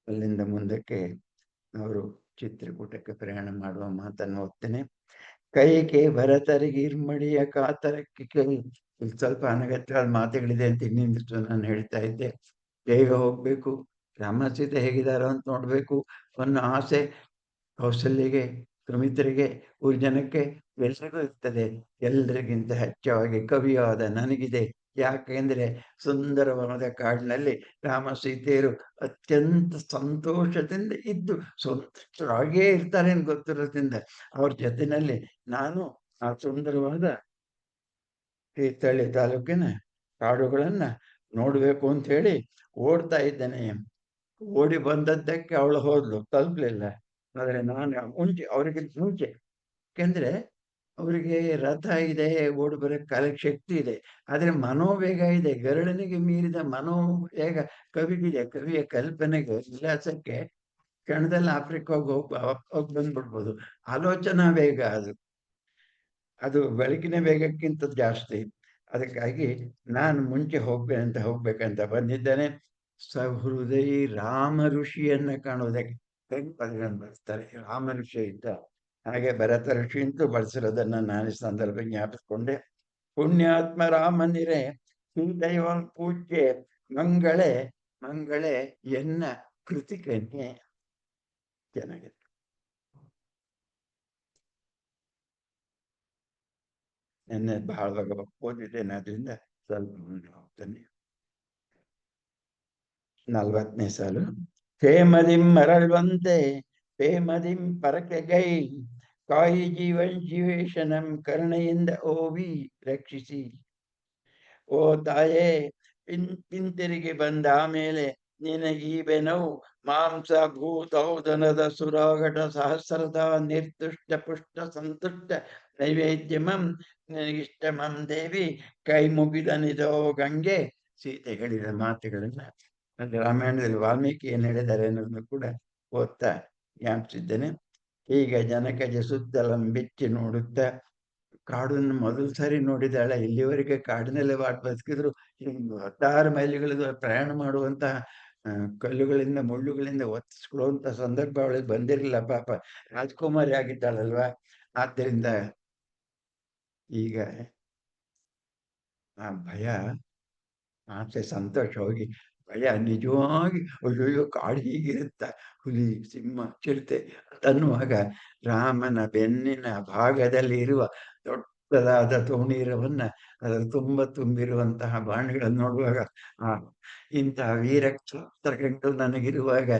ಅಲ್ಲಿಂದ ಮುಂದಕ್ಕೆ ಅವರು ಚಿತ್ರಕೂಟಕ್ಕೆ ಪ್ರಯಾಣ ಮಾಡುವ ಮಾತನ್ನು ಓದ್ತೇನೆ. ಕೈಗೆ ಭರತರಿಗೆ ಇರ್ಮಡಿಯ ಕಾತರಕ್ಕೆ ಇಲ್ಲಿ ಸ್ವಲ್ಪ ಅನಗತ್ಯವಾದ ಮಾತುಗಳಿದೆ ಅಂತ ಇನ್ನಿಂದಿತ್ತು ನಾನು ಹೇಳ್ತಾ ಇದ್ದೆ. ಬೇಗ ಹೋಗ್ಬೇಕು, ರಾಮ ಸೀತೆ ಹೇಗಿದ್ದಾರೋ ಅಂತ ನೋಡ್ಬೇಕು ಅನ್ನೋ ಆಸೆ ಕೌಸಲ್ಯಗೆ, ಸುಮಿತ್ರೆಗೆ, ಊರ ಜನಕ್ಕೆ ಎಲ್ರಿಗೂ ಇರ್ತದೆ. ಎಲ್ರಿಗಿಂತ ಹೆಚ್ಚಾಗಿ ಕವಿಯಾದ ನನಗಿದೆ. ಯಾಕೆಂದ್ರೆ ಸುಂದರವಾದ ಕಾಡಿನಲ್ಲಿ ರಾಮ ಸೀತೆಯರು ಅತ್ಯಂತ ಸಂತೋಷದಿಂದ ಇದ್ದು ಸಂತೋಷರಾಗೇ ಇರ್ತಾರೆ ಅಂತ ಗೊತ್ತಿರೋದ್ರಿಂದ ಅವ್ರ ಜೊತೆನಲ್ಲಿ ನಾನು ಆ ಸುಂದರವಾದ ತೀರ್ಥಹಳ್ಳಿ ತಾಲೂಕಿನ ಕಾಡುಗಳನ್ನ ನೋಡ್ಬೇಕು ಅಂತ ಹೇಳಿ ಓಡ್ತಾ ಇದ್ದೇನೆ. ಓಡಿ ಬಂದದ್ದಕ್ಕೆ ಅವಳು ಹೋದ್ಲು, ತಲುಪಲಿಲ್ಲ. ಆದರೆ ನಾನು ಅವರಿಗಿಂತ ಮುಂಚೆ, ಯಾಕೆಂದ್ರೆ ಅವರಿಗೆ ರಥ ಇದೆ, ಓಡಿ ಬರೋಕ್ಕೆ ಕಾಲಕ್ಕೆ ಶಕ್ತಿ ಇದೆ. ಆದರೆ ಮನೋವೇಗ ಇದೆ. ಗರುಡನಿಗೆ ಮೀರಿದ ಮನೋವೇಗ ಕವಿಗಿದೆ. ಕವಿಯ ಕಲ್ಪನೆಗೆ, ವಿಲಾಸಕ್ಕೆ ಕ್ಷಣದಲ್ಲಿ ಆಫ್ರಿಕಾಗೆ ಹೋಗಿ ಬಂದ್ಬಿಡ್ಬೋದು. ಆಲೋಚನಾ ವೇಗ ಅದು ಬೆಳಕಿನ ವೇಗಕ್ಕಿಂತ ಜಾಸ್ತಿ. ಅದಕ್ಕಾಗಿ ನಾನು ಮುಂಚೆ ಹೋಗ್ಬೇಕಂತ ಬಂದಿದ್ದೇನೆ. ಸಹೃದಯಿ ರಾಮ ಋಷಿಯನ್ನ ಕಾಣುವುದಕ್ಕೆ ಪದಗಳನ್ನು ಬಳಸ್ತಾರೆ. ರಾಮ ಋಷಿ ಇದ್ದ ಹಾಗೆ ಭರತ ಋಷಿ ಅಂತೂ ಬಳಸಿರೋದನ್ನ ನಾನು ಈ ಸಂದರ್ಭ ಜ್ಞಾಪಿಸ್ಕೊಂಡೆ. ಪುಣ್ಯಾತ್ಮ ರಾಮನಿರೆ ದೈವ ಪೂಜ್ಯೆ ಮಂಗಳೇ ಮಂಗಳೇ ಎನ್ನ ಕೃತಿಕನ್ಯೆ. ಚೆನ್ನಾಗಿದೆ. ನೆನ್ನೆ ಬಹಳ ಓದಿದ್ದೇನೆ, ಅದರಿಂದ ಸ್ವಲ್ಪ ಮುಂದೆ ಹೋಗ್ತೇನೆ. 40ನೇ ಸಾಲು. ಹೇಮದಿಂ ಮರಳುವಂತೆ ಹೇಮದಿಂ ಪರಕೆಗೈ ಕಾಯಿ ಜೀವನ್ ಜೀವೇಶನಂ ಕರುಣೆಯಿಂದ ಓವಿ ರಕ್ಷಿಸಿ. ಓ ತಾಯೇ, ಹಿಂತಿರುಗಿ ಬಂದ ಆಮೇಲೆ ನಿನಗೀ ಬೆನವು ಮಾಂಸ ಭೂತೌದನದ ಸುರಾಗಟ ಸಹಸ್ರದ ನಿರ್ದುಷ್ಟ ಪುಷ್ಟ ಸಂತುಷ್ಟ ನೈವೇದ್ಯಮಂ ನಿನಗಿಷ್ಟಮಂ ದೇವಿ. ಕೈ ಮುಗಿದನಿದೋ ಗಂಗೆ. ಸೀತೆ ಹೇಳಿದ ಮಾತುಗಳನ್ನ ಅಂದ್ರೆ ರಾಮಾಯಣದಲ್ಲಿ ವಾಲ್ಮೀಕಿ ಏನ್ ಹೇಳಿದ್ದಾರೆ ಅನ್ನೋದನ್ನು ಕೂಡ ಓದ್ತಾ ಜ್ಞಾಪಿಸಿದ್ದೇನೆ. ಈಗ ಜನಕಜ ಸುತ್ತಲಂ ಬಿಚ್ಚಿ ನೋಡುತ್ತಾ, ಕಾಡನ್ನು ಮೊದಲು ಸಾರಿ ನೋಡಿದಾಳೆ. ಇಲ್ಲಿವರೆಗೆ ಕಾಡಿನಲ್ಲೇ ಬದುಕಿದ್ರು 16 ಮೈಲಿಗಳು ಪ್ರಯಾಣ ಮಾಡುವಂತಹ ಕಲ್ಲುಗಳಿಂದ ಮುಳ್ಳುಗಳಿಂದ ಒತ್ತಿಸ್ಕೊಳ್ಳುವಂತ ಸಂದರ್ಭ ಅವಳಿಗೆ ಬಂದಿರಲಿಲ್ಲ. ಪಾಪ ರಾಜಕುಮಾರಿ ಆಗಿದ್ದಾಳಲ್ವಾ. ಆದ್ದರಿಂದ ಈಗ ಆ ಭಯ, ಆಸೆ, ಸಂತೋಷ ಹೋಗಿ ಭಯ ನಿಜವಾಗಿ ಅಯ್ಯೋ ಕಾಡು ಹೀಗಿರುತ್ತ, ಹುಲಿ ಸಿಂಹ ಚಿರತೆ ಅಂತನ್ನುವಾಗ ರಾಮನ ಬೆನ್ನಿನ ಭಾಗದಲ್ಲಿ ಇರುವ ದೊಡ್ಡದಾದ ತೋಣೀರವನ್ನ ಅದರ ತುಂಬಿರುವಂತಹ ಬಾಣಗಳನ್ನು ನೋಡುವಾಗ ಇಂತಹ ವೀರಕ್ಷತ್ರಗಳು ನನಗಿರುವಾಗ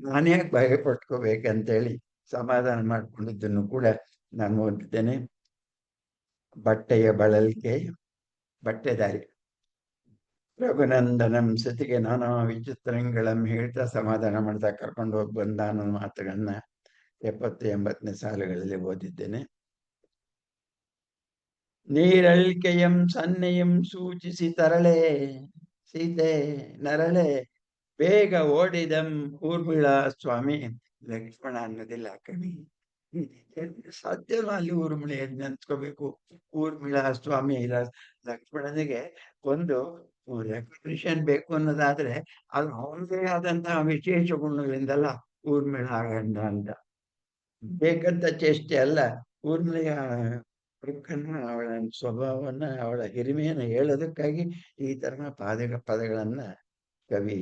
ನಾನ್ಯಾಕೆ ಭಯ ಪಟ್ಕೋಬೇಕಂತೇಳಿ ಸಮಾಧಾನ ಮಾಡಿಕೊಂಡಿದ್ದನ್ನು ಕೂಡ ನಾನು ಓದಿದ್ದೇನೆ. ಬಟ್ಟೆಯ ಬಳಲಿಕೆ, ಬಟ್ಟೆದಾರಿ ರಘುನಂದನಂ ಸತಿಗೆ ನಾನಾ ವಿಚಿತ್ರಂಗಳಂ ಹೇಳ್ತಾ ಸಮಾಧಾನ ಮಾಡ್ತಾ ಕರ್ಕೊಂಡು ಹೋಗಿ ಬಂದ ಅನ್ನೋ ಮಾತುಗಳನ್ನ 70, 80ನೇ ಸಾಲುಗಳಲ್ಲಿ ಓದಿದ್ದೇನೆ. ನೀರಳ್ಕೆಯಂ ಸನ್ನೆಯಂ ಸೂಚಿಸಿ ತರಳೆ ಸೀತೆ ನರಳೆ ಬೇಗ ಓಡಿದಂ ಊರ್ಮಿಳಾ ಸ್ವಾಮಿ. ಲಕ್ಷ್ಮಣ ಅನ್ನೋದಿಲ್ಲ ಕವಿ, ಸಾಧ್ಯನೂ ಅಲ್ಲಿ ಊರ್ಮಿಳೆ ನೆನ್ಸ್ಕೋಬೇಕು. ಊರ್ಮಿಳಾ ಸ್ವಾಮಿ ಲಕ್ಷ್ಮಣನಿಗೆ ಒಂದು ರೆಕಗ್ನಿಷನ್ ಬೇಕು ಅನ್ನೋದಾದ್ರೆ ಅದು ಅವನದೇ ಆದಂತಹ ವಿಶೇಷ ಗುಣಗಳಿಂದಲ್ಲ ಊರ್ಮಿಳ ಗಂಡ ಅಂತ. ಬೇಕಂತ ಚೇಷ್ಟೆ ಅಲ್ಲ, ಊರ್ಮಿಳೆಯ ಅವಳ ಸ್ವಭಾವವನ್ನ, ಅವಳ ಹಿರಿಮೆಯನ್ನು ಹೇಳೋದಕ್ಕಾಗಿ ಈ ತರ ಪದಗಳನ್ನ ಕವಿ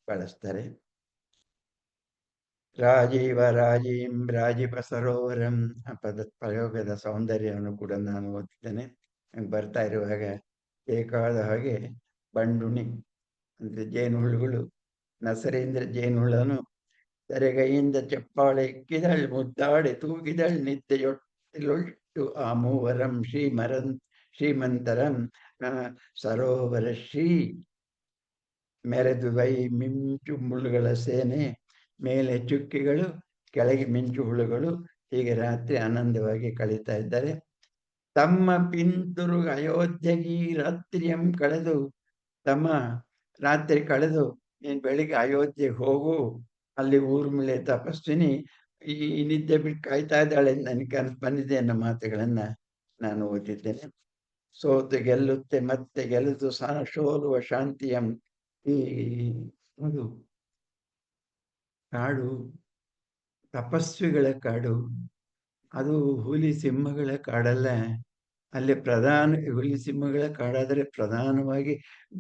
ಬಳಸ್ತಾರೆ. ರಾಜೀವ ರಾಜೀಂ ರಾಜೀವ ಸರೋವರಂ ಆ ಪ್ರಯೋಗದ ಸೌಂದರ್ಯವನ್ನು ಕೂಡ ನಾನು ಓದಿದ್ದೇನೆ. ಬರ್ತಾ ಇರುವಾಗ ಬೇಕಾದ ಹಾಗೆ ಬಂಡುಣಿ ಅಂದ್ರೆ ಜೇನುಹುಳುಗಳು, ನಸರೇಂದ್ರ ಜೇನುಹುಳನು ತೆರೆಗೈಯಿಂದ ಚಪ್ಪಾಳೆ ಇಕ್ಕಿದಳ್, ಮುದ್ದಾಡಿ ತೂಗಿದಳ್ ನಿದ್ದೆಯೊಟ್ಟಿಲೊಟ್ಟು ಆ ಮೂವರಂ ಶ್ರೀಮಂತರಂ ಸರೋವರ ಶ್ರೀ ಮೆರೆದು ವೈ ಮಿಂಚು ಮುಳ್ಳುಗಳ ಸೇನೆ, ಮೇಲೆ ಚುಕ್ಕಿಗಳು ಕೆಳಗೆ ಮಿಂಚು ಹುಳುಗಳು. ಹೀಗೆ ರಾತ್ರಿ ಆನಂದವಾಗಿ ಕಳೀತಾ ಇದ್ದಾರೆ. ತಮ್ಮ ಪಿಂತುರು ಅಯೋಧ್ಯೆಗೆ ರಾತ್ರಿಯಂ ಕಳೆದು, ತಮ್ಮ ರಾತ್ರಿ ಕಳೆದು ನೀನ್ ಬೆಳಿಗ್ಗೆ ಅಯೋಧ್ಯೆಗೆ ಹೋಗು, ಅಲ್ಲಿ ಊರ್ಮಿಳೆ ತಪಸ್ವಿನಿ ಈ ನಿದ್ದೆ ಬಿಟ್ಟು ಕಾಯ್ತಾ ಇದ್ದಾಳೆ, ನನಗೆ ಕನಸು ಬಂದಿದೆ ಅನ್ನೋ ಮಾತುಗಳನ್ನ ನಾನು ಓದಿದ್ದೇನೆ. ಸೋತು ಗೆಲ್ಲುತ್ತೆ ಮತ್ತೆ ಗೆಲ್ಲುದು ಸೋಲುವ ಶಾಂತಿಯಂ. ಈ ಅದು ಕಾಡು ತಪಸ್ವಿಗಳ ಕಾಡು, ಅದು ಹುಲಿ ಸಿಂಹಗಳ ಕಾಡಲ್ಲ. ಅಲ್ಲಿ ಹುಲಿ ಸಿಂಹಗಳ ಕಾಡಾದರೆ ಪ್ರಧಾನವಾಗಿ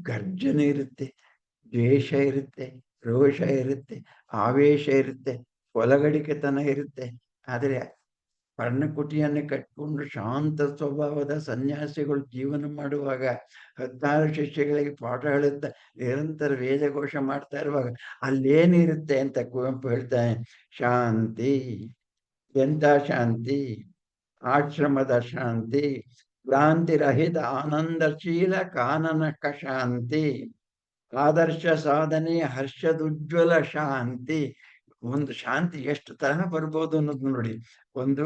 ಗರ್ಜನೆ ಇರುತ್ತೆ, ದ್ವೇಷ ಇರುತ್ತೆ, ರೋಷ ಇರುತ್ತೆ, ಆವೇಶ ಇರುತ್ತೆ, ಒಲಗಡಿಕೆತನ ಇರುತ್ತೆ. ಆದರೆ ಪರ್ಣಕುಟಿಯನ್ನು ಕಟ್ಕೊಂಡು ಶಾಂತ ಸ್ವಭಾವದ ಸನ್ಯಾಸಿಗಳು ಜೀವನ ಮಾಡುವಾಗ 16 ಶಿಷ್ಯಗಳಿಗೆ ಪಾಠ ಹೇಳುತ್ತಾ ನಿರಂತರ ವೇದಘೋಷ ಮಾಡ್ತಾ ಇರುವಾಗ ಅಲ್ಲೇನಿರುತ್ತೆ ಅಂತ ಕುವೆಂಪು ಹೇಳ್ತಾನೆ. ಶಾಂತಿ, ಎಂಥ ಶಾಂತಿ, ಆಶ್ರಮದ ಶಾಂತಿ, ಭ್ರಾಂತಿರಹಿತ ಆನಂದಶೀಲ ಕಾನನಕ ಶಾಂತಿ, ಆದರ್ಶ ಸಾಧನೆ ಹರ್ಷದುಜ್ವಲ ಶಾಂತಿ. ಒಂದು ಶಾಂತಿ ಎಷ್ಟು ತರಹ ಬರ್ಬೋದು ಅನ್ನೋದು ನೋಡಿ. ಒಂದು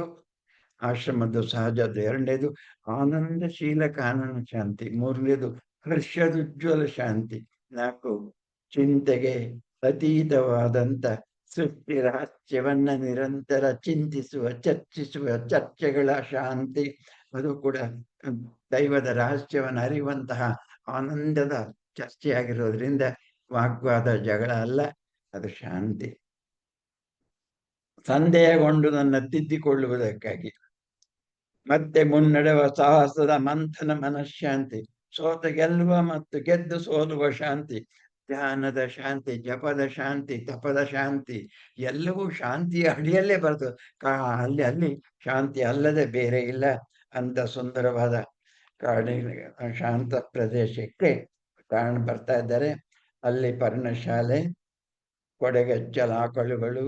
ಆಶ್ರಮದ ಸಹಜದ್ದು, ಎರಡನೇದು ಆನಂದಶೀಲ ಕಾನನ ಶಾಂತಿ, ಮೂರನೇದು ಹರ್ಷದುಜ್ವಲ ಶಾಂತಿ, ನಾಲ್ಕು ಚಿಂತೆಗೆ ಅತೀತವಾದಂತ ಸೃಷ್ಟಿ ರಹಸ್ಯವನ್ನ ನಿರಂತರ ಚಿಂತಿಸುವ ಚರ್ಚಿಸುವ ಚರ್ಚೆಗಳ ಶಾಂತಿ. ಅದು ಕೂಡ ದೈವದ ರಹಸ್ಯವನ್ನು ಅರಿಯುವಂತಹ ಆನಂದದ ಚರ್ಚೆಯಾಗಿರೋದ್ರಿಂದ ವಾಗ್ವಾದ ಜಗಳ ಅಲ್ಲ, ಅದು ಶಾಂತಿ. ಸಂದೇಹಗೊಂಡು ನನ್ನ ತಿದ್ದಿಕೊಳ್ಳುವುದಕ್ಕಾಗಿ ಮತ್ತೆ ಮುನ್ನಡೆವ ಸಾಹಸದ ಮಂಥನ ಮನಃಶಾಂತಿ, ಸೋತ ಗೆಲ್ಲುವ ಮತ್ತು ಗೆದ್ದು ಸೋಲುವ ಶಾಂತಿ, ಧ್ಯಾನದ ಶಾಂತಿ, ಜಪದ ಶಾಂತಿ, ತಪದ ಶಾಂತಿ ಎಲ್ಲವೂ ಶಾಂತಿಯ ಅಡಿಯಲ್ಲೇ ಬರ್ತದೆ. ಅಲ್ಲಿ ಅಲ್ಲಿ ಶಾಂತಿ ಅಲ್ಲದೆ ಬೇರೆ ಇಲ್ಲ ಅಂತ ಸುಂದರವಾದ ಕಾಡಿನ ಶಾಂತ ಪ್ರದೇಶಕ್ಕೆ ಕಾರಣ ಬರ್ತಾ ಇದ್ದಾರೆ. ಅಲ್ಲಿ ಪರ್ಣಶಾಲೆ, ಕೊಡೆಗಚ್ಚಲ ಆಕಳುಗಳು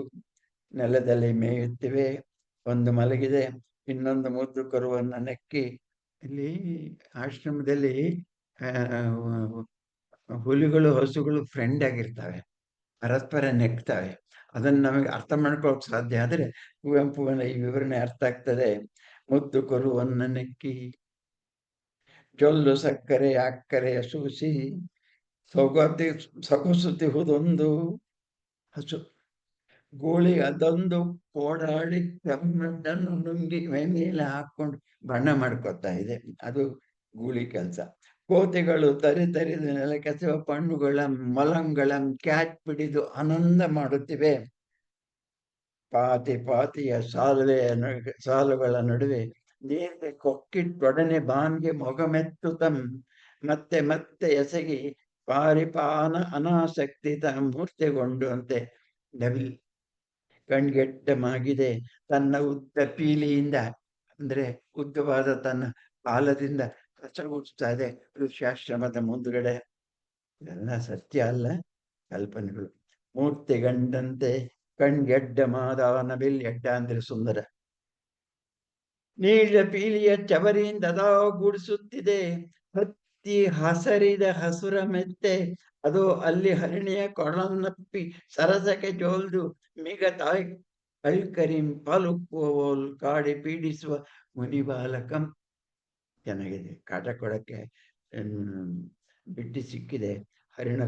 ನೆಲದಲ್ಲಿ ಮೇಯುತ್ತಿವೆ. ಒಂದು ಮಲಗಿದೆ, ಇನ್ನೊಂದು ಮುದ್ದು ಕರುವನ್ನು ನೆಕ್ಕಿ. ಇಲ್ಲಿ ಆಶ್ರಮದಲ್ಲಿ ಹುಲಿಗಳು ಹಸುಗಳು ಫ್ರೆಂಡ್ ಆಗಿರ್ತವೆ, ಪರಸ್ಪರ ನೆಕ್ತವೆ. ಅದನ್ನು ನಮಗೆ ಅರ್ಥ ಮಾಡ್ಕೊಳ್ಳೋಕೆ ಸಾಧ್ಯ ಆದರೆ ಕುವೆಂಪುವಿನ ಈ ವಿವರಣೆ ಅರ್ಥ ಆಗ್ತದೆ. ಮುದ್ದು ಕರುವನ್ನು ನೆಕ್ಕಿ ಜೊಲ್ಲು ಸಕ್ಕರೆ ಅಕ್ಕರೆಯ ಸೂಸಿ ಸೊಗಸುತ್ತಿಹುದೊಂದು ಹಸು ಗೋಳಿ ಅದೊಂದು ಓಡಾಡಿ ಕೆಮ್ಮಣ್ಣನ್ನು ನುಂಗಿ ಮೇಲೆ ಹಾಕೊಂಡು ಬಣ್ಣ ಮಾಡ್ಕೊತಾ ಇದೆ. ಅದು ಗೂಳಿ ಕೆಲಸ. ಕೋತಿಗಳು ತರಿದು ನೆಲಕೆಸೆವ ಪಣ್ಣುಗಳ ಮಲಂಗಳ ಕ್ಯಾಚ್ piಡಿದು ಆನಂದ ಮಾಡುತ್ತಿವೆ. ಪಾತಿಯ ಸಾಲುಗಳ ನಡುವೆ ನೀರಿಗೆ ಕೊಕ್ಕಿಟ್ಟೊಡನೆ ಬಾನ್ಗೆ ಮೊಗಮೆತ್ತುತ್ತಂ ಮತ್ತೆ ಮತ್ತೆ ಎಸಗಿ ಪಾರಿಪಾನ ಅನಾಸಕ್ತಿತ ಮೂರ್ತಿಗೊಂಡಂತೆ ನವಿಲ್ ಕಣ್ಗೆಟ್ಟಮಾಗಿದೆ. ತನ್ನ ಉದ್ದ ಪೀಲಿಯಿಂದ, ಅಂದ್ರೆ ಉದ್ದವಾದ ತನ್ನ ಬಾಲದಿಂದ ಕಸಗುಡಿಸ್ತಾ ಇದೆ ಋಷ್ಯಾಶ್ರಮದ ಮುಂದುಗಡೆ. ಇದೆಲ್ಲ ಸತ್ಯ ಅಲ್ಲ, ಕಲ್ಪನೆಗಳು. ಮೂರ್ತಿಗಂಡಂತೆ ಕಣ್ಗೆಡ್ಡ ನವಿಲ್, ಎಡ್ಡ ಅಂದ್ರೆ ಸುಂದರ. ನೀಳ ಪೀಲಿಯ ಚವರಿಯಿಂದ ಗೂಡಿಸುತ್ತಿದೆ. ಹತ್ತಿ ಹಸರಿದ ಹಸುರ ಮೆತ್ತೆ ಅದು ಅಲ್ಲಿ ಹರಿಣಿಯ ಕೊಳನಪ್ಪಿ ಸರಸಕ್ಕೆ ಜೋಲ್ದು ಮಿಗತಾಯ್ ಅಳ್ಕರಿಂ ಪಾಲುಕ್ಕುವೋಲ್ ಕಾಡಿ ಪೀಡಿಸುವ ಮುನಿಬಾಲಕಂ. ಚೆನ್ನಾಗಿದೆ. ಕಾಟ ಕೊಡಕ್ಕೆ ಬಿಟ್ಟು ಸಿಕ್ಕಿದೆ ಹರಿಣ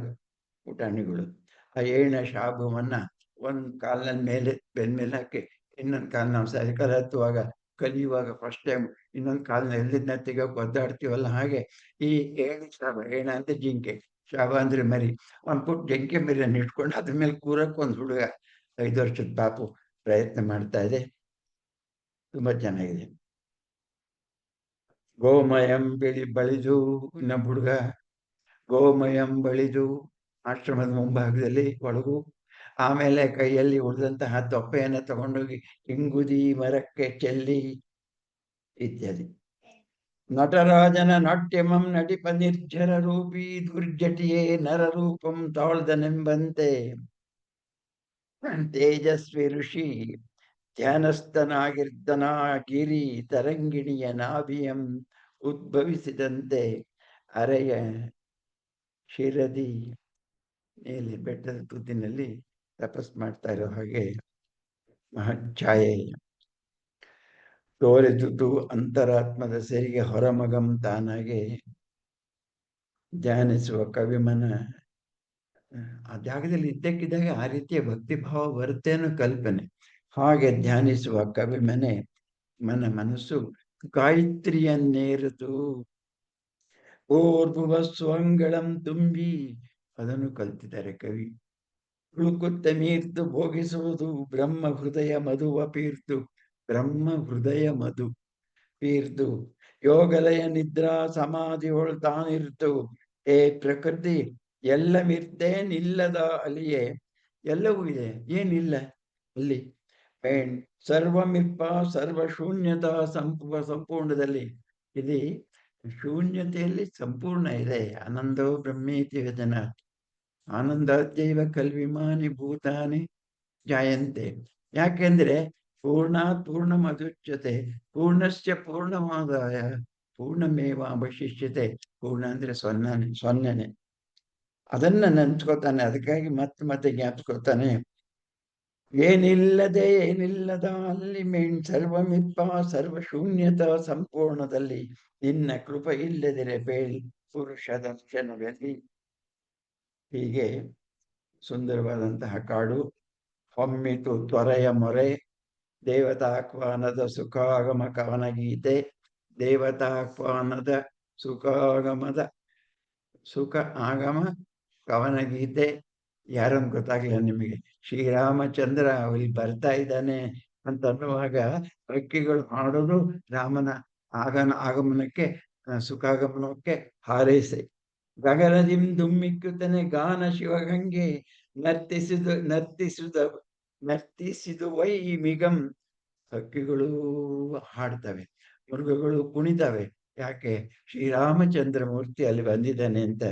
ಪುಟಾಣಿಗಳು. ಆ ಏಣ ಶಾಬುವನ್ನ ಒಂದು ಕಾಲಿನ ಮೇಲೆ ಬೆನ್ಮೇಲೆ ಹಾಕಿ ಇನ್ನೊಂದು ಕಾಲ ನಾವು ಸೈಕಲ್ ಹತ್ತುವಾಗ ಕಲಿಯುವಾಗ ಫಸ್ಟ್ ಟೈಮ್ ಇನ್ನೊಂದು ಕಾಲನ್ನ ಎಲ್ಲಿಂದ ತೆಗೋಕೆ ಒದ್ದಾಡ್ತೀವಲ್ಲ, ಹಾಗೆ ಈ ಶಾಬ, ಏಣ ಅಂದ್ರೆ ಜಿಂಕೆ, ಶಾಬ ಅಂದ್ರೆ ಮರಿ. ಒಂದು ಪುಟ್ಟ ಜಿಂಕೆ ಮರಿಯನ್ನು ಇಟ್ಕೊಂಡು ಅದ್ರ ಮೇಲೆ ಕೂರಕ್ಕೆ ಒಂದು ಹುಡುಗ 5 ವರ್ಷದ ಪಾಪು ಪ್ರಯತ್ನ ಮಾಡ್ತಾ ಇದೆ. ತುಂಬಾ ಚೆನ್ನಾಗಿದೆ. ಗೋಮಯಂ ಬಳಿದು ಇನ್ನೊಬ್ಬ ಹುಡುಗ ಗೋಮಯಂ ಬಳಿದು ಆಶ್ರಮದ ಮುಂಭಾಗದಲ್ಲಿ ಒಳಗು. ಆಮೇಲೆ ಕೈಯಲ್ಲಿ ಉಳಿದಂತಹ ತೊಪ್ಪೆಯನ್ನು ತಗೊಂಡೋಗಿ ಇಂಗುದಿ ಮರಕ್ಕೆ ಚೆಲ್ಲಿ ಇತ್ಯಾದಿ. ನಟರಾಜನ ನಾಟ್ಯಮಂ ನಟಿಪ ನಿರ್ಜರ ರೂಪಿ ದುರ್ಜಟಿಯೇ ನರರೂಪಂ ತಾಳ್ದನೆಂಬಂತೆ ತೇಜಸ್ವಿ ಋಷಿ ಧ್ಯಾನಸ್ಥನಾಗಿರ್ದನಾಗಿರಿ ತರಂಗಿಣಿಯ ನಾಭಿಯಂ ಉದ್ಭವಿಸಿದಂತೆ ಅರೆಯ ಶಿರದಿ ಮೇಲೆ ಬೆಟ್ಟದ ತುದಿನಲ್ಲಿ ತಪಸ್ ಮಾಡ್ತಾ ಇರೋ ಹಾಗೆ ಮಹಚ್ಛಾಯೆ ತೋರಿದುದು ಅಂತರಾತ್ಮದ ಸರಿಗೆ ಹೊರಮಗಂ ತಾನಾಗೆ ಧ್ಯಾನಿಸುವ ಕವಿಮನ. ಆ ಜಾಗದಲ್ಲಿ ಇದ್ದಕ್ಕಿದ್ದಾಗ ಆ ರೀತಿಯ ಭಕ್ತಿಭಾವ ಬರುತ್ತೆ ಅನ್ನೋ ಕಲ್ಪನೆ. ಹಾಗೆ ಧ್ಯಾನಿಸುವ ಕವಿಮನೆ ಮನಸ್ಸು ಗಾಯತ್ರಿಯನ್ನೇರಿತು ಓರ್ಭುವ ಸ್ವಂಗಳಂ ತುಂಬಿ. ಅದನ್ನು ಕಲ್ತಿದ್ದಾರೆ ಕವಿ. ಉಳುಕುತ್ತ ಮೀರ್ತು ಭೋಗಿಸುವುದು ಬ್ರಹ್ಮ ಹೃದಯ ಮಧುವ ಪೀರ್ತು. ಬ್ರಹ್ಮ ಹೃದಯ ಮಧು ಪೀರ್ತು ಯೋಗಲಯ ನಿದ್ರಾ ಸಮಾಧಿ ತಾನಿರ್ತು. ಏ ಪ್ರಕೃತಿ ಎಲ್ಲ ಮಿರ್ತೇನಿಲ್ಲದ ಅಲ್ಲಿಯೇ ಎಲ್ಲವೂ ಇದೆ, ಏನಿಲ್ಲ ಅಲ್ಲಿ. ಸರ್ವಮಿಪ್ಪ ಸರ್ವ ಶೂನ್ಯತಾ ಸಂಪೂರ್ಣದಲ್ಲಿ ಇಲ್ಲಿ ಶೂನ್ಯತೆಯಲ್ಲಿ ಸಂಪೂರ್ಣ ಇದೆ. ಆನಂದೋ ಬ್ರಹ್ಮೇತಿ ವಚನ ಆನಂದಾದ್ಯೈವ ಕಲ್ವಿಮಾನಿ ಭೂತಾನಿ ಜಾಯಂತೆ. ಯಾಕೆಂದ್ರೆ ಪೂರ್ಣಾತ್ ಪೂರ್ಣಮದುಚ್ಯತೆ ಪೂರ್ಣಸ್ಯ ಪೂರ್ಣಮಾದಾಯ ಪೂರ್ಣಮೇವ ಅವಶಿಷ್ಯತೆ. ಪೂರ್ಣ ಅಂದ್ರೆ ಸೊನ್ನೆನೆ. ಅದನ್ನ ನೆನ್ಸ್ಕೊತಾನೆ, ಅದಕ್ಕಾಗಿ ಮತ್ತೆ ಜ್ಞಾಪಿಸ್ಕೊತಾನೆ. ಏನಿಲ್ಲದ ಅಲ್ಲಿ ಸರ್ವಮಿಪ್ಪ ಸರ್ವಶೂನ್ಯತ ಸಂಪೂರ್ಣದಲ್ಲಿ ನಿನ್ನ ಕೃಪ ಇಲ್ಲದಿರೆ ಬೇಳಿ ಪುರುಷ ದರ್ಶನದಲ್ಲಿ. ಹೀಗೆ ಸುಂದರವಾದಂತಹ ಕಾಡು. ಹೊಮ್ಮಿತು ತ್ವರೆಯ ಮೊರೆ ದೇವತಾಹ್ವಾನದ ಸುಖಾಗಮ ಕವನ ಗೀತೆ. ದೇವತಾಹ್ವಾನದ ಸುಖ ಆಗಮ ಕವನ ಗೀತೆ. ಯಾರನ್ನು ಗೊತ್ತಾಗ್ಲಿಲ್ಲ ನಿಮಗೆ? ಶ್ರೀರಾಮಚಂದ್ರ ಇಲ್ಲಿ ಬರ್ತಾ ಇದ್ದಾನೆ ಅಂತ ಅನ್ನುವಾಗ ಹಕ್ಕಿಗಳು ಹಾಡೋದು ರಾಮನ ಆಗಮನಕ್ಕೆ ಸುಖಾಗಮನಕ್ಕೆ ಹಾರೈಸಿ ಗಗನದಿಂ ದುಮ್ಮಿಕ್ಕುತ್ತನೆ ಗಾನ ಶಿವಗಂಗೆ ನರ್ತಿಸಿದ ನರ್ತಿಸಿದುವೈ ಮಿಗಂ. ಹಕ್ಕಿಗಳು ಹಾಡ್ತವೆ, ಮೃಗಗಳು ಕುಣಿತವೆ. ಯಾಕೆ? ಶ್ರೀರಾಮಚಂದ್ರ ಮೂರ್ತಿ ಅಲ್ಲಿ ಬಂದಿದ್ದಾನೆ ಅಂತ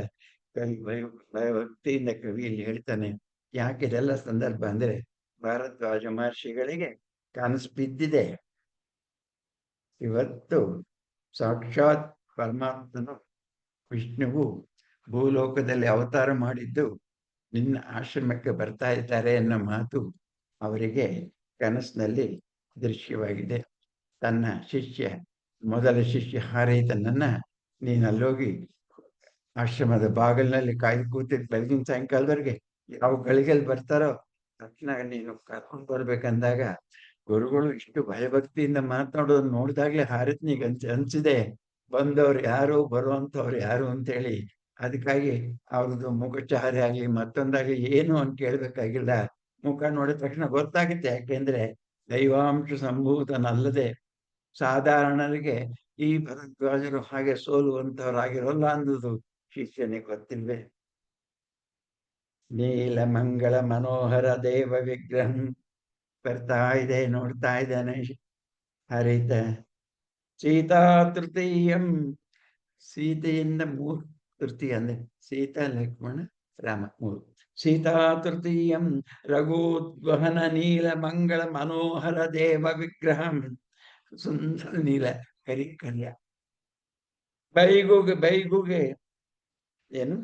ಭಕ್ತಿಯಿಂದ ಕವಿ ಇಲ್ಲಿ ಹೇಳ್ತಾನೆ. ಯಾಕೆ ಇದೆಲ್ಲ ಸಂದರ್ಭ ಅಂದ್ರೆ, ಭಾರದ್ವಾಜ ಮಹರ್ಷಿಗಳಿಗೆ ಕನಸು ಬಿದ್ದಿದೆ. ಇವತ್ತು ಸಾಕ್ಷಾತ್ ಪರಮಾತ್ಮನು ವಿಷ್ಣುವು ಭೂಲೋಕದಲ್ಲಿ ಅವತಾರ ಮಾಡಿದ್ದು ನಿನ್ನ ಆಶ್ರಮಕ್ಕೆ ಬರ್ತಾ ಇದ್ದಾರೆ ಅನ್ನೋ ಮಾತು ಅವರಿಗೆ ಕನಸಿನಲ್ಲಿ ದೃಶ್ಯವಾಗಿದೆ. ತನ್ನ ಶಿಷ್ಯ, ಮೊದಲ ಶಿಷ್ಯ ಹಾರೈತನನ್ನ ನೀನಲ್ಲೋಗಿ ಆಶ್ರಮದ ಬಾಗಿಲಿನಲ್ಲಿ ಕಾಯ್ದು ಕೂತಿದ್ದು ಬೆಳಗಿನ ಸಾಯಂಕಾಲದವರೆಗೆ ಯಾವ ಗಳಿಗೆಯಲ್ಲಿ ಬರ್ತಾರೋ ತಕ್ಷಣ ನೀನು ಕರ್ಕೊಂಡು ಬರ್ಬೇಕಂದಾಗ, ಗುರುಗಳು ಇಷ್ಟು ಭಯಭಕ್ತಿಯಿಂದ ಮಾತನಾಡೋದು ನೋಡಿದಾಗ್ಲೇ ಹಾರತ್ನಿಗೆ ಅನ್ಸಿದೆ ಬಂದವ್ರು ಯಾರು, ಬರುವಂತವ್ರು ಯಾರು ಅಂತೇಳಿ. ಅದಕ್ಕಾಗಿ ಅವ್ರದ್ದು ಮುಖಚಾರಿ ಆಗ್ಲಿ ಮತ್ತೊಂದಾಗ್ಲಿ ಏನು ಅಂತ ಕೇಳ್ಬೇಕಾಗಿಲ್ಲ. ಮುಖ ನೋಡಿದ ತಕ್ಷಣ ಗೊತ್ತಾಗುತ್ತೆ. ಯಾಕೆಂದ್ರೆ ದೈವಾಂಶ ಸಂಭೂತನಲ್ಲದೆ ಸಾಧಾರಣರಿಗೆ ಈ ಭರದ್ವಾಜರು ಹಾಗೆ ಸೋಲುವಂತವರಾಗಿರೋಲ್ಲ ಅನ್ನೋದು ಶಿಷ್ಯನಿಗೆ ಗೊತ್ತಿಲ್ವೇ? ನೀಲ ಮಂಗಳ ಮನೋಹರ ದೇವ ವಿಗ್ರಹ ಬರ್ತಾ ಇದೆ, ನೋಡ್ತಾ ಇದ್ದಾನೆ ಹರಿತ. ಸೀತಾ ತೃತೀಯಂ, ಸೀತೆಯಿಂದ 3 ತೃತೀಯ ಅಂದ್ರೆ ಸೀತಾ, ಲಕ್ಷ್ಮಣ, ರಾಮ 3. ಸೀತಾ ತೃತೀಯಂ ರಘೋದ್ವಹನ ನೀಲ ಮಂಗಳ ಮನೋಹರ ದೇವ ವಿಗ್ರಹಂ. ಸುಂದರ ನೀಲ ಕಲ್ಯ. ಬೈಗುಗೆ ಏನು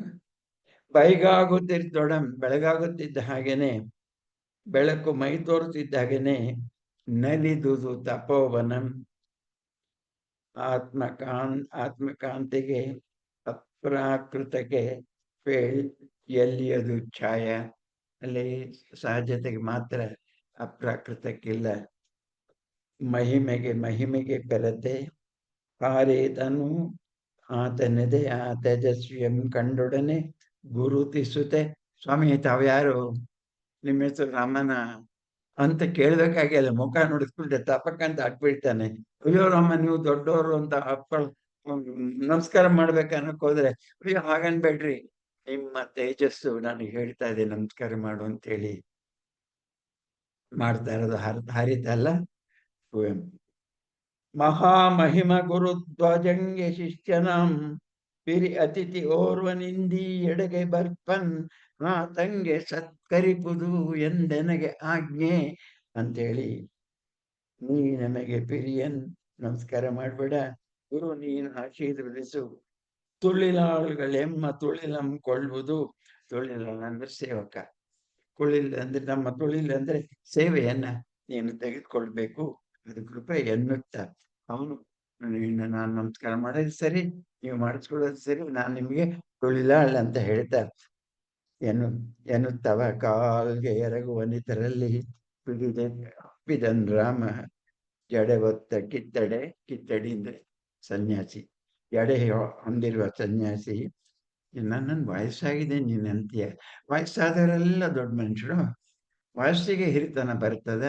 ಬೆಳಗಾಗುತ್ತಿದ್ದ ಹಾಗೇನೆ, ಬೆಳಕು ಮೈ ತೋರುತ್ತಿದ್ದ ಹಾಗೇನೆ ನಲಿದುದು ತಪೋವನಂ. ಆತ್ಮಕಾಂತಿಗೆ ಅಪ್ರಾಕೃತಕ್ಕೆ ಎಲ್ಲಿಯದು ಛಾಯ. ಅಲ್ಲಿ ಸಹಜತೆಗೆ ಮಾತ್ರ, ಅಪ್ರಾಕೃತಕ್ಕಿಲ್ಲ. ಮಹಿಮೆಗೆ ಬೆರತೆ ಹಾರೇತನು ಆತನದೆ ಆ ತೇಜಸ್ವಿಯಂ ಕಂಡೊಡನೆ ಗುರುತಿಸುತ್ತೆ. ಸ್ವಾಮಿ ತಾವ್ಯಾರು, ನಿಮ್ಮ ಹೆಸರು ರಾಮನ ಅಂತ ಕೇಳ್ಬೇಕಾಗಿಲ್ಲ, ಮುಖ ನೋಡಿಸ್ಬಿಟ್ಟೆ ತಪಕ್ಕಂತ ಹಾಕ್ಬಿಡ್ತಾನೆ. ಅಯ್ಯೋ ರಾಮ ನೀವು ದೊಡ್ಡವರು ಅಂತ ನಮಸ್ಕಾರ ಮಾಡ್ಬೇಕನ್ನಕ್ ಹೋದ್ರೆ, ಅಯ್ಯೋ ಹಾಗನ್ಬೇಡ್ರಿ, ನಿಮ್ಮ ತೇಜಸ್ಸು ನನಗೆ ಹೇಳ್ತಾ ಇದೆ ನಮಸ್ಕಾರ ಮಾಡು ಅಂತೇಳಿ ಮಾಡ್ತಾ ಇರೋದು. ಹರಿತ ಅಲ್ಲ, ಕುವೆಂಪು. ಮಹಾಮಹಿಮ ಗುರುಧ್ವಜಂಗೆ ಶಿಷ್ಯನಾಂ ಪಿರಿ ಅತಿಥಿ ಓರ್ವನಿಂದಿ ಎಡೆಗೆ ಬರ್ಪನ್ ತಂಗೆ ಸತ್ಕರಿಪುದು ಎಂದೆನಗೆ ಆಜ್ಞೆ ಅಂತೇಳಿ. ನೀ ನಮಗೆ ಪಿರಿಯನ್, ನಮಸ್ಕಾರ ಮಾಡ್ಬೇಡ, ಗುರು ನೀನು ಆಶೀರ್ವದಿಸು. ತುಳಿಲಾಳುಗಳೆಮ್ಮ ತುಳಿಲಂ ಕೊಳ್ಳುವುದು. ತುಳಿಲಾಳ ಅಂದ್ರೆ ಸೇವಕ, ಕುಳಿಲ್ ಅಂದ್ರೆ ನಮ್ಮ ತುಳಿಲ್ ಅಂದ್ರೆ ಸೇವೆಯನ್ನ ನೀನು ತೆಗೆದುಕೊಳ್ಬೇಕು, ಅದು ಕೃಪೆ ಎನ್ನುತ್ತ ಅವನು ನಾನು ನಮಸ್ಕಾರ ಮಾಡೋದು ಸರಿ, ನೀವು ಮಾಡಿಸ್ಕೊಳ್ಳೋದು ಸರಿ, ನಾನು ನಿಮಗೆ ತುಳಿಲಾಳ ಅಂತ ಹೇಳ್ತಾ ಎನ್ನುತ್ತವ ಕಾಲ್ಗೆ ಎರಗುವನಿತರಲ್ಲಿ ಅಪ್ಪಿದನ್ ರಾಮ. ಜಡೆ ಹೊತ್ತ ಕಿತ್ತಡಿ ಅಂದ್ರೆ ಸನ್ಯಾಸಿ, ಜಡೆ ಹೊಂದಿರುವ ಸನ್ಯಾಸಿ. ನನ್ನನ್ನು ವಯಸ್ಸಾಗಿದೆ ನೀನ್ ಅಂತೀಯ, ವಯಸ್ಸಾದವರೆಲ್ಲ ದೊಡ್ಡ ಮನುಷ್ಯರು. ವಯಸ್ಸಿಗೆ ಹಿರಿತನ ಬರ್ತದ?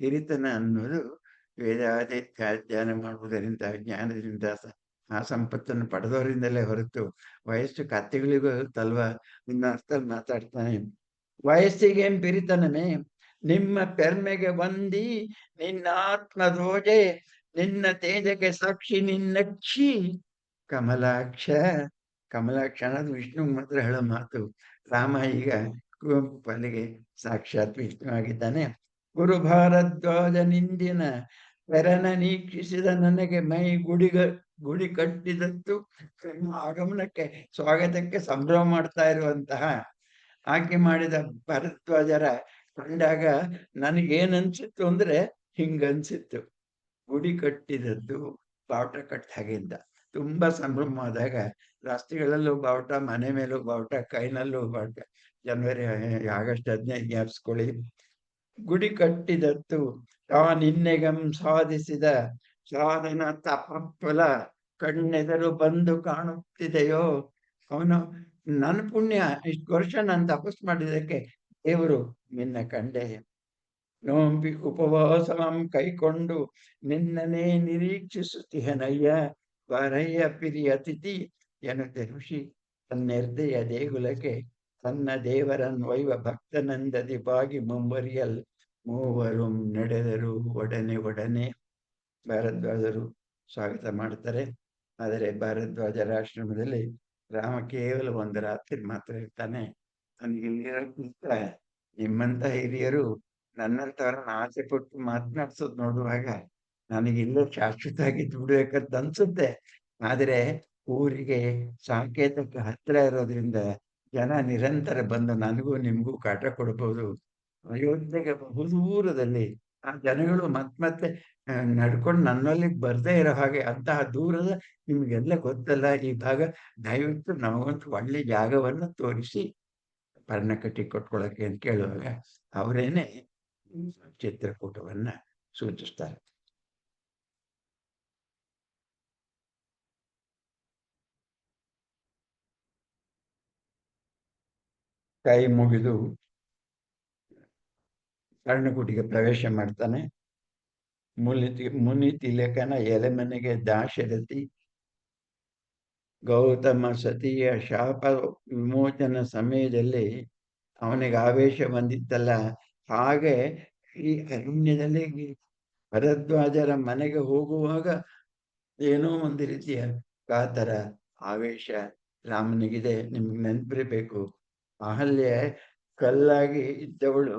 ಹಿರಿತನ ಅನ್ನೋದು ವೇದಾದಿ ಧ್ಯಾನ ಮಾಡುವುದರಿಂದ, ಜ್ಞಾನದಿಂದ ಆ ಸಂಪತ್ತನ್ನು ಪಡೆದವರಿಂದಲೇ ಹೊರತು ವಯಸ್ಸು ಕತ್ತೆಗಳಿಗೂ ತಲ್ವಾ ನಿನ್ನ ಅರ್ಥದಲ್ಲಿ ಮಾತಾಡ್ತಾನೆ. ವಯಸ್ಸಿಗೆ ಪಿರಿತನವೇ ನಿಮ್ಮ ಪೆರ್ಮೆಗೆ ಬಂದಿ, ನಿನ್ನ ಆತ್ಮದೋಜೆ ನಿನ್ನ ತೇಜಕ್ಕೆ ಸಾಕ್ಷಿ ನಿನ್ನಕ್ಷಿ ಕಮಲಾಕ್ಷ. ಕಮಲಾಕ್ಷ ಅನ್ನೋದು ವಿಷ್ಣು ಮಾತ್ರ ಹೇಳೋ ಮಾತು. ರಾಮ ಈಗ ಕುವೆಂಪು ಪಾಲಿಗೆ ಸಾಕ್ಷಾತ್ ವಿಷ್ಣು ಆಗಿದ್ದಾನೆ. ಗುರು ಭಾರದ್ವಾಜ ನಿಂದಿನ ಪೆರನ ನೀಕ್ಷಿಸಿದ ನನಗೆ ಮೈ ಗುಡಿ ಕಟ್ಟಿದತ್ತು. ಆಗಮನಕ್ಕೆ ಸ್ವಾಗತಕ್ಕೆ ಸಂಭ್ರಮ ಮಾಡ್ತಾ ಇರುವಂತಹ ಆಕೆ ಮಾಡಿದ ಭರದ್ವಾಜರ ಕಂಡಾಗ ನನಗೇನನ್ಸಿತ್ತು ಅಂದ್ರೆ ಹಿಂಗನ್ಸಿತ್ತು. ಗುಡಿ ಕಟ್ಟಿದದ್ದು ಬಾವುಟ ಕಟ್ಟ ಹಾಗಿದ್ದ. ತುಂಬಾ ಸಂಭ್ರಮವಾದಾಗ ರಸ್ತೆಗಳಲ್ಲೂ ಬಾವುಟ, ಮನೆ ಮೇಲೂ ಬಾವುಟ, ಕೈನಲ್ಲೂ ಬಾವುಟ. ಜನವರಿ ಆಗಸ್ಟ್ 15 ಜ್ಞಾಪಿಸ್ಕೊಳ್ಳಿ. ಗುಡಿ ಕಟ್ಟಿದತ್ತು ತಾನಿನ್ನೆಗಂ ಸಾಧಿಸಿದ ಸಾಧನ ತಪಫಲ ಕಣ್ಣೆದರು ಬಂದು ಕಾಣುತ್ತಿದೆಯೋ. ಅವನು ನನ್ನ ಪುಣ್ಯ, ಇಷ್ಟು ವರ್ಷ ನಾನು ತಪಸ್ ಮಾಡಿದಕ್ಕೆ ದೇವರು ನಿನ್ನ ಕಂಡೆ. ನೋಂಬಿ ಉಪವಾಸಂ ಕೈಕೊಂಡು ನಿನ್ನನೇ ನಿರೀಕ್ಷಿಸುತ್ತಿಹನಯ್ಯ, ಬಾರಯ್ಯ ಪಿರಿ ಅತಿಥಿ ಎನ್ನುತ್ತೆ ಋಷಿ. ತನ್ನೆರ್ದೆಯ ದೇಗುಲಕ್ಕೆ ತನ್ನ ದೇವರನ್ವೈವ ಭಕ್ತನಂದದಿ ಬಾಗಿ ಮುಂಬರಿಯಲ್ ಮೂವರು ನಡೆದರು ಒಡನೆ ಒಡನೆ. ಭಾರದ್ವಾಜರು ಸ್ವಾಗತ ಮಾಡ್ತಾರೆ. ಆದರೆ ಭಾರದ್ವಾಜರ ಆಶ್ರಮದಲ್ಲಿ ರಾಮ ಕೇವಲ ಒಂದು ರಾತ್ರಿ ಮಾತ್ರ ಇರ್ತಾನೆ. ನನಗೆ ಇಲ್ಲಿರೋಕ್ಕಿಂತ ನಿಮ್ಮಂತ ಹಿರಿಯರು ನನ್ನಂತವ್ರನ್ನ ಆಸೆ ಪಟ್ಟು ಮಾತನಾಡ್ಸೋದು ನೋಡುವಾಗ ನನಗೆ ಇಲ್ಲೇ ಶಾಶ್ವತವಾಗಿದ್ದು ಬಿಡ್ಬೇಕಂತ ಅನ್ಸುತ್ತೆ. ಆದರೆ ಊರಿಗೆ ಸಾಂಕೇತಕ್ಕೆ ಹತ್ರ ಇರೋದ್ರಿಂದ ಜನ ನಿರಂತರ ಬಂದು ನನಗೂ ನಿಮ್ಗೂ ಕಾಟ ಕೊಡ್ಬೋದು. ಅಯೋಧ್ಯೆಗೆ ಬಹುದೂರದಲ್ಲಿ ಆ ಜನಗಳು ಮತ್ತೆ ನಡ್ಕೊಂಡು ನನ್ನಲ್ಲಿ ಬರ್ದೇ ಇರೋ ಹಾಗೆ ಅಂತಹ ದೂರದ ನಿಮ್ಗೆಲ್ಲ ಗೊತ್ತಲ್ಲ ಈ ಭಾಗ, ದಯವಿಟ್ಟು ನಮಗೊಂದು ಒಳ್ಳೆ ಜಾಗವನ್ನು ತೋರಿಸಿ ಪರ್ಣಕಟ್ಟಿ ಕೊಟ್ಕೊಳಕ್ಕೆ ಅಂತ ಕೇಳುವಾಗ ಅವರೇನೆ ಚಿತ್ರಕೂಟವನ್ನ ಸೂಚಿಸ್ತಾರೆ. ಕೈ ಮುಗಿದು ಪರ್ಣಕುಟಿಗೆ ಪ್ರವೇಶ ಮಾಡ್ತಾನೆ. ಮುನಿ ತಿಲಕನ ಎಲೆಮನೆಗೆ ದಾಶರಥಿ ಗೌತಮ ಸತಿಯ ಶಾಪ ವಿಮೋಚನ ಸಮಯದಲ್ಲಿ ಅವನಿಗೆ ಆವೇಶ ಬಂದಿತ್ತಲ್ಲ, ಹಾಗೆ ಈ ಅರಣ್ಯದಲ್ಲಿ ಭರದ್ವಾಜರ ಮನೆಗೆ ಹೋಗುವಾಗ ಏನೋ ಒಂದು ರೀತಿಯ ಕಾತರ ಆವೇಶ ರಾಮನಿಗಿದೆ. ನಿಮ್ಗೆ ನೆನಪಿರಬೇಕು, ಅಹಲ್ಯೆ ಕಲ್ಲಾಗಿ ಇದ್ದವಳು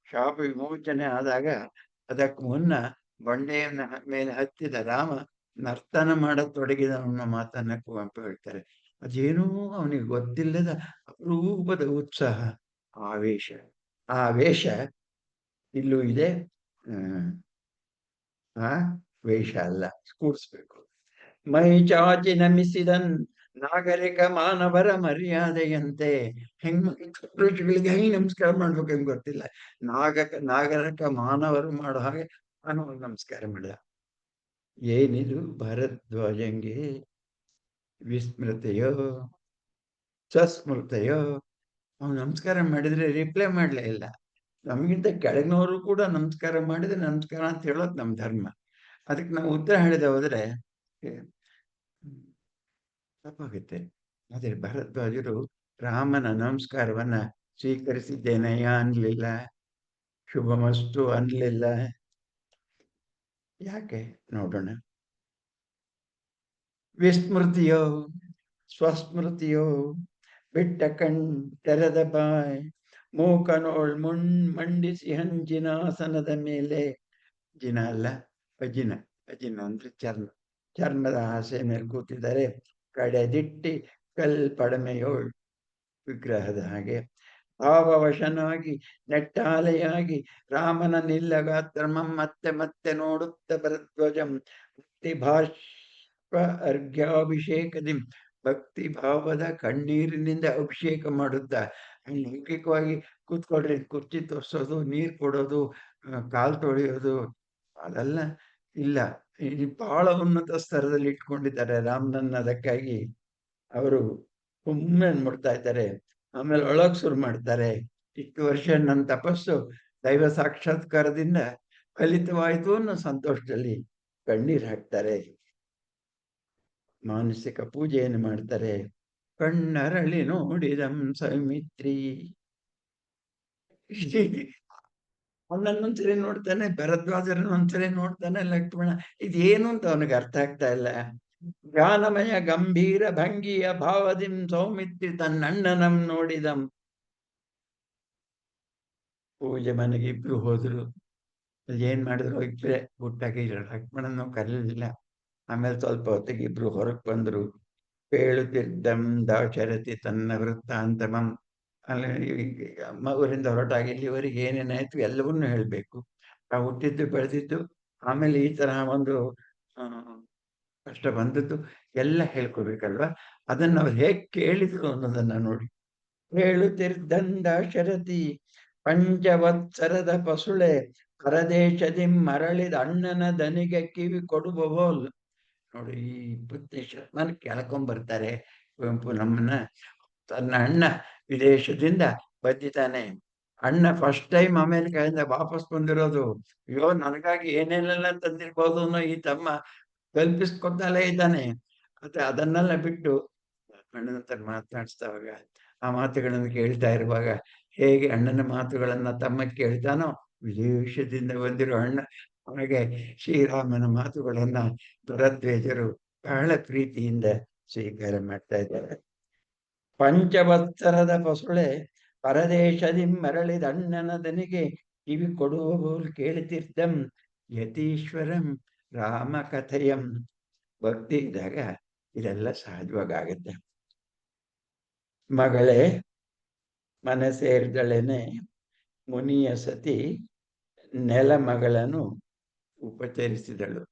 ಶಾಪ ವಿಮೋಚನೆ ಆದಾಗ ಅದಕ್ಕೆ ಮುನ್ನ ಬಂಡೆಯನ್ನ ಮೇಲೆ ಹತ್ತಿದ ರಾಮ ನರ್ತನ ಮಾಡತೊಡಗಿದ ಅನ್ನೋ ಮಾತನ್ನ ಕುವೆಂಪು ಹೇಳ್ತಾರೆ. ಅದೇನೋ ಅವನಿಗೆ ಗೊತ್ತಿಲ್ಲದ ಅಪರೂಪದ ಉತ್ಸಾಹ, ಆವೇಶ. ಆ ವೇಷ ಇಲ್ಲೂ ಇದೆ. ಆ ವೇಷ ಅಲ್ಲ, ಕೂಡಿಸ್ಬೇಕು. ಮೈ ಚಾಚಿ ನಮಿಸಿದನ್ ನಾಗರಿಕ ಮಾನವರ ಮರ್ಯಾದೆಯಂತೆ. ಹೆಂಗ್ ಋಷಿಗಳಿಗೆ ಹೆಂಗ್ ನಮಸ್ಕಾರ ಮಾಡ್ಬೇಕು ಹೆಂಗ್ ಗೊತ್ತಿಲ್ಲ. ನಾಗರಿಕ ಮಾನವರು ಮಾಡೋ ಹಾಗೆ ನಾನು ನಮಸ್ಕಾರ ಮಾಡಿದ. ಏನಿದು ಭರದ್ವಾಜಂಗೆ ವಿಸ್ಮೃತೆಯೋ ಸಸ್ಮೃತೆಯೋ. ಅವ್ನು ನಮಸ್ಕಾರ ಮಾಡಿದ್ರೆ ರಿಪ್ಲೈ ಮಾಡ್ಲೇ ಇಲ್ಲ. ನಮಗಿಂತ ಕೆಳಗಿನವರು ಕೂಡ ನಮಸ್ಕಾರ ಮಾಡಿದ್ರೆ ನಮಸ್ಕಾರ ಅಂತ ಹೇಳೋದು ನಮ್ಮ ಧರ್ಮ. ಅದಕ್ಕೆ ನಾವು ಉತ್ತರ ಹೇಳಿದೆ ಹೋದ್ರೆ ತಪ್ಪಾಗುತ್ತೆ. ಆದರೆ ಭರದ್ವಾಜರು ರಾಮನ ನಮಸ್ಕಾರವನ್ನ ಸ್ವೀಕರಿಸಿದ್ದೇನೆಯ ಅನ್ಲಿಲ್ಲ, ಶುಭಮಸ್ತು ಅನ್ಲಿಲ್ಲ. ಯಾಕೆ ನೋಡೋಣ. ವಿಸ್ಮೃತಿಯೋ ಸ್ವಸ್ಮೃತಿಯೋ ಬಿಟ್ಟ ಕಣ್ ತೆರೆದ ಬಾಯ್ ಮೂಕನೋಳ್ ಮಂಡಿಸಿ ಹಂಜಿನಾಸನದ ಮೇಲೆ. ಜಿನ ಅಲ್ಲ, ಅಜಿನ. ಅಜಿನ ಅಂದ್ರೆ ಚರ್ಮದ ಆಸೆ ಮೇಲೆ ಕೂತಿದ್ದಾರೆ. ಕಡೆದಿಟ್ಟಿ ಕಲ್ಪಡಮೆಯೋಳ್ ವಿಗ್ರಹದ ಹಾಗೆ ಭಾವವಶನಾಗಿ ನೆಟ್ಟಾಲೆಯಾಗಿ ರಾಮನ ನಿಲ್ಲಗಾತ್ರಮಂ ಮತ್ತೆ ಮತ್ತೆ ನೋಡುತ್ತ ಭರದ್ವಜಂ ಭಕ್ತಿ ಭಾಷ್ಪ ಅರ್ಘ್ಯಾಭಿಷೇಕದಿ ಭಕ್ತಿ ಭಾವದ ಕಣ್ಣೀರಿನಿಂದ ಅಭಿಷೇಕ ಮಾಡುತ್ತಾ. ಲೌಕಿಕವಾಗಿ ಕೂತ್ಕೊಳ್ರಿ, ಕುರ್ಚಿ ತೋರ್ಸೋದು, ನೀರು ಕೊಡೋದು, ಕಾಲು ತೊಳೆಯೋದು ಅದೆಲ್ಲ ಇಲ್ಲ. ಬಹಳ ಉನ್ನತ ಸ್ತರದಲ್ಲಿ ಇಟ್ಕೊಂಡಿದ್ದಾರೆ ರಾಮನನ್ನ. ಅದಕ್ಕಾಗಿ ಅವರು ಒಮ್ಮೆ ಮುಡ್ತಾ ಇದ್ದಾರೆ, ಆಮೇಲೆ ಒಳಗ್ ಶುರು ಮಾಡ್ತಾರೆ. ಇಷ್ಟು ವರ್ಷ ನನ್ನ ತಪಸ್ಸು ದೈವ ಸಾಕ್ಷಾತ್ಕಾರದಿಂದ ಫಲಿತವಾಯಿತು ಅನ್ನೋ ಸಂತೋಷದಲ್ಲಿ ಕಣ್ಣೀರು ಹಾಕ್ತಾರೆ. ಮಾನಸಿಕ ಪೂಜೆಯನ್ನು ಮಾಡ್ತಾರೆ. ಕಣ್ಣರಳಿ ನೋಡಿದಂ ಸೌಮಿತ್ರಿ. ಅವನನ್ನೊಂದ್ಸರಿ ನೋಡ್ತಾನೆ, ಭರದ್ವಾಜರನ್ನೊಂದ್ಸರಿ ನೋಡ್ತಾನೆ ಲಕ್ಷ್ಮಣ. ಇದೇನು ಅಂತ ಅವನಿಗೆ ಅರ್ಥ ಆಗ್ತಾ ಇಲ್ಲ. ಜ್ಞಾನಮಯ ಗಂಭೀರ ಭಂಗಿಯ ಭಾವದಿಂ ಸೌಮಿತ್ರಿ ತನ್ನಣ್ಣನಂ ನೋಡಿದಂ. ಪೂಜೆ ಮನೆಗೆ ಇಬ್ರು ಹೋದ್ರು. ಅಲ್ಲಿ ಏನ್ ಮಾಡಿದ್ರು, ಇಬ್ಬರೇ ಗುಟ್ಟಾಗಿ ಲಕ್ಷ್ಮಣನ ಕರೀಲಿಲ್ಲ. ಆಮೇಲೆ ಸ್ವಲ್ಪ ಹೊತ್ತಿಗೆ ಇಬ್ರು ಹೊರಗೆ ಬಂದ್ರು. ಹೇಳುತ್ತಿದ್ದಂ ದಾಶರಥಿ ತನ್ನ ವೃತ್ತಾಂತಮಂ. ಅಲ್ಲಿ ಮಗುರಿಂದ ಹೊರಟಾಗಿ ಇಲ್ಲಿವರೆಗೆ ಏನೇನಾಯ್ತು ಎಲ್ಲವನ್ನೂ ಹೇಳ್ಬೇಕು. ಆ ಹುಟ್ಟಿದ್ದು ಬೆಳೆದಿದ್ದು, ಆಮೇಲೆ ಈ ತರಹ ಒಂದು ಕಷ್ಟ ಬಂದದ್ದು ಎಲ್ಲ ಹೇಳ್ಕೊಬೇಕಲ್ವಾ. ಅದನ್ನ ಅವ್ರು ಹೇಗ್ ಕೇಳಿದ್ರು ಅನ್ನೋದನ್ನ ನೋಡಿ. ಹೇಳುತ್ತಿದ್ದಂದ ಶರತಿ ಪಂಚವತ್ಸರದ ಪಸುಳೆ ಪರದೇಶದಿ ಮರಳಿದ ಅಣ್ಣನ ದನಿಗೆ ಕಿವಿ ಕೊಡುವವೋಲ್. ನೋಡಿ, ಈ 20ನೇ ಶತಮಾನಕ್ಕೆ ಕೆಳ್ಕೊಂಡ್ಬರ್ತಾರೆ ಕುವೆಂಪು ನಮ್ಮನ್ನ. ತನ್ನ ಅಣ್ಣ ವಿದೇಶದಿಂದ ಬಂದಿದ್ದಾನೆ. ಅಣ್ಣ ಫಸ್ಟ್ ಟೈಮ್ ಅಮೆರಿಕಾದಿಂದ ವಾಪಸ್ ಬಂದಿರೋದು. ಅಯ್ಯೋ, ನನಗಾಗಿ ಏನೇನೆಲ್ಲ ತಂದಿರ್ಬೋದು ಅನ್ನೋ ಈ ತಮ್ಮ ಕಲ್ಪಿಸ್ಕೊತಾಲೇ ಇದ್ದಾನೆ. ಮತ್ತೆ ಅದನ್ನೆಲ್ಲ ಬಿಟ್ಟು ಅಣ್ಣನ ಹತ್ರ ಮಾತನಾಡಿಸಿದವಾಗ ಆ ಮಾತುಗಳನ್ನು ಕೇಳ್ತಾ ಇರುವಾಗ ಹೇಗೆ ಅಣ್ಣನ ಮಾತುಗಳನ್ನ ತಮ್ಮ ಕೇಳ್ತಾನೋ ವಿದೇಶದಿಂದ ಬಂದಿರೋ ಅಣ್ಣ ಹಾಗೆ ಶ್ರೀರಾಮನ ಮಾತುಗಳನ್ನ ಭರದ್ವಾಜರು ಬಹಳ ಪ್ರೀತಿಯಿಂದ ಸ್ವೀಕಾರ ಮಾಡ್ತಾ ಇದ್ದಾರೆ. ಪಂಚವತ್ಸರದ ಪಸುಳೆ ಪರದೇಶದಿ ಮರಳಿದ ಅಣ್ಣನ ದನಿಗೆ ಕಿವಿ ಕೊಡುವವೋಲ್ ಕೇಳುತ್ತಿದ್ದಂ ಯತೀಶ್ವರಂ ರಾಮ ಕಥೆಯಂ. ಭಕ್ತಿ ಇದ್ದಾಗ ಇದೆಲ್ಲ ಸಹಜವಾಗಿ ಆಗುತ್ತೆ. ಮಗಳೇ ಮನೆ ಸೇರಿದಳೇನೆ ಮುನಿಯ ಸತಿ ನೆಲ ಮಗಳನ್ನು ಉಪಚರಿಸಿದಳು.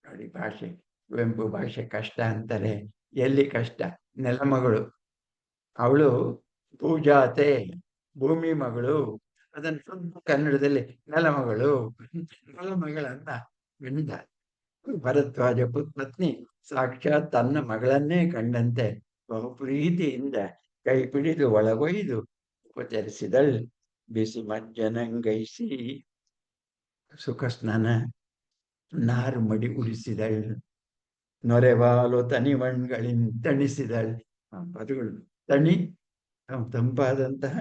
ನೋಡಿ ಭಾಷೆ, ಕುವೆಂಪು ಭಾಷೆ ಕಷ್ಟ ಅಂತಾರೆ. ಎಲ್ಲಿ ಕಷ್ಟ? ನೆಲಮಗಳು ಅವಳು ಭೂಜಾತೆ, ಭೂಮಿ ಮಗಳು. ಅದನ್ನು ಶುದ್ಧ ಕನ್ನಡದಲ್ಲಿ ನೆಲಮಗಳು. ನೆಲಮಗಳನ್ನ ಗಂಡ ಭರದ್ವಾಜ ಪತ್ನಿ ಸಾಕ್ಷಾತ್ ತನ್ನ ಮಗಳನ್ನೇ ಕಂಡಂತೆ ಬಹು ಪ್ರೀತಿಯಿಂದ ಕೈ piಡಿದು ಒಳಗೊಯ್ದು ಉಪಚರಿಸಿದಳು. ಬಿಸಿ ಮಜ್ಜನಂಗೈಸಿ ಸುಖ ಸ್ನಾನ ನಾರು ಮಡಿ ಉಡಿಸಿದಳು. ನೊರೆವಾಲು ತನಿವಣ್ಗಳಿನ್ ತಣಿಸಿದಳು. ಪದಗಳು ತಣಿ ತಂಪಾದಂತಹ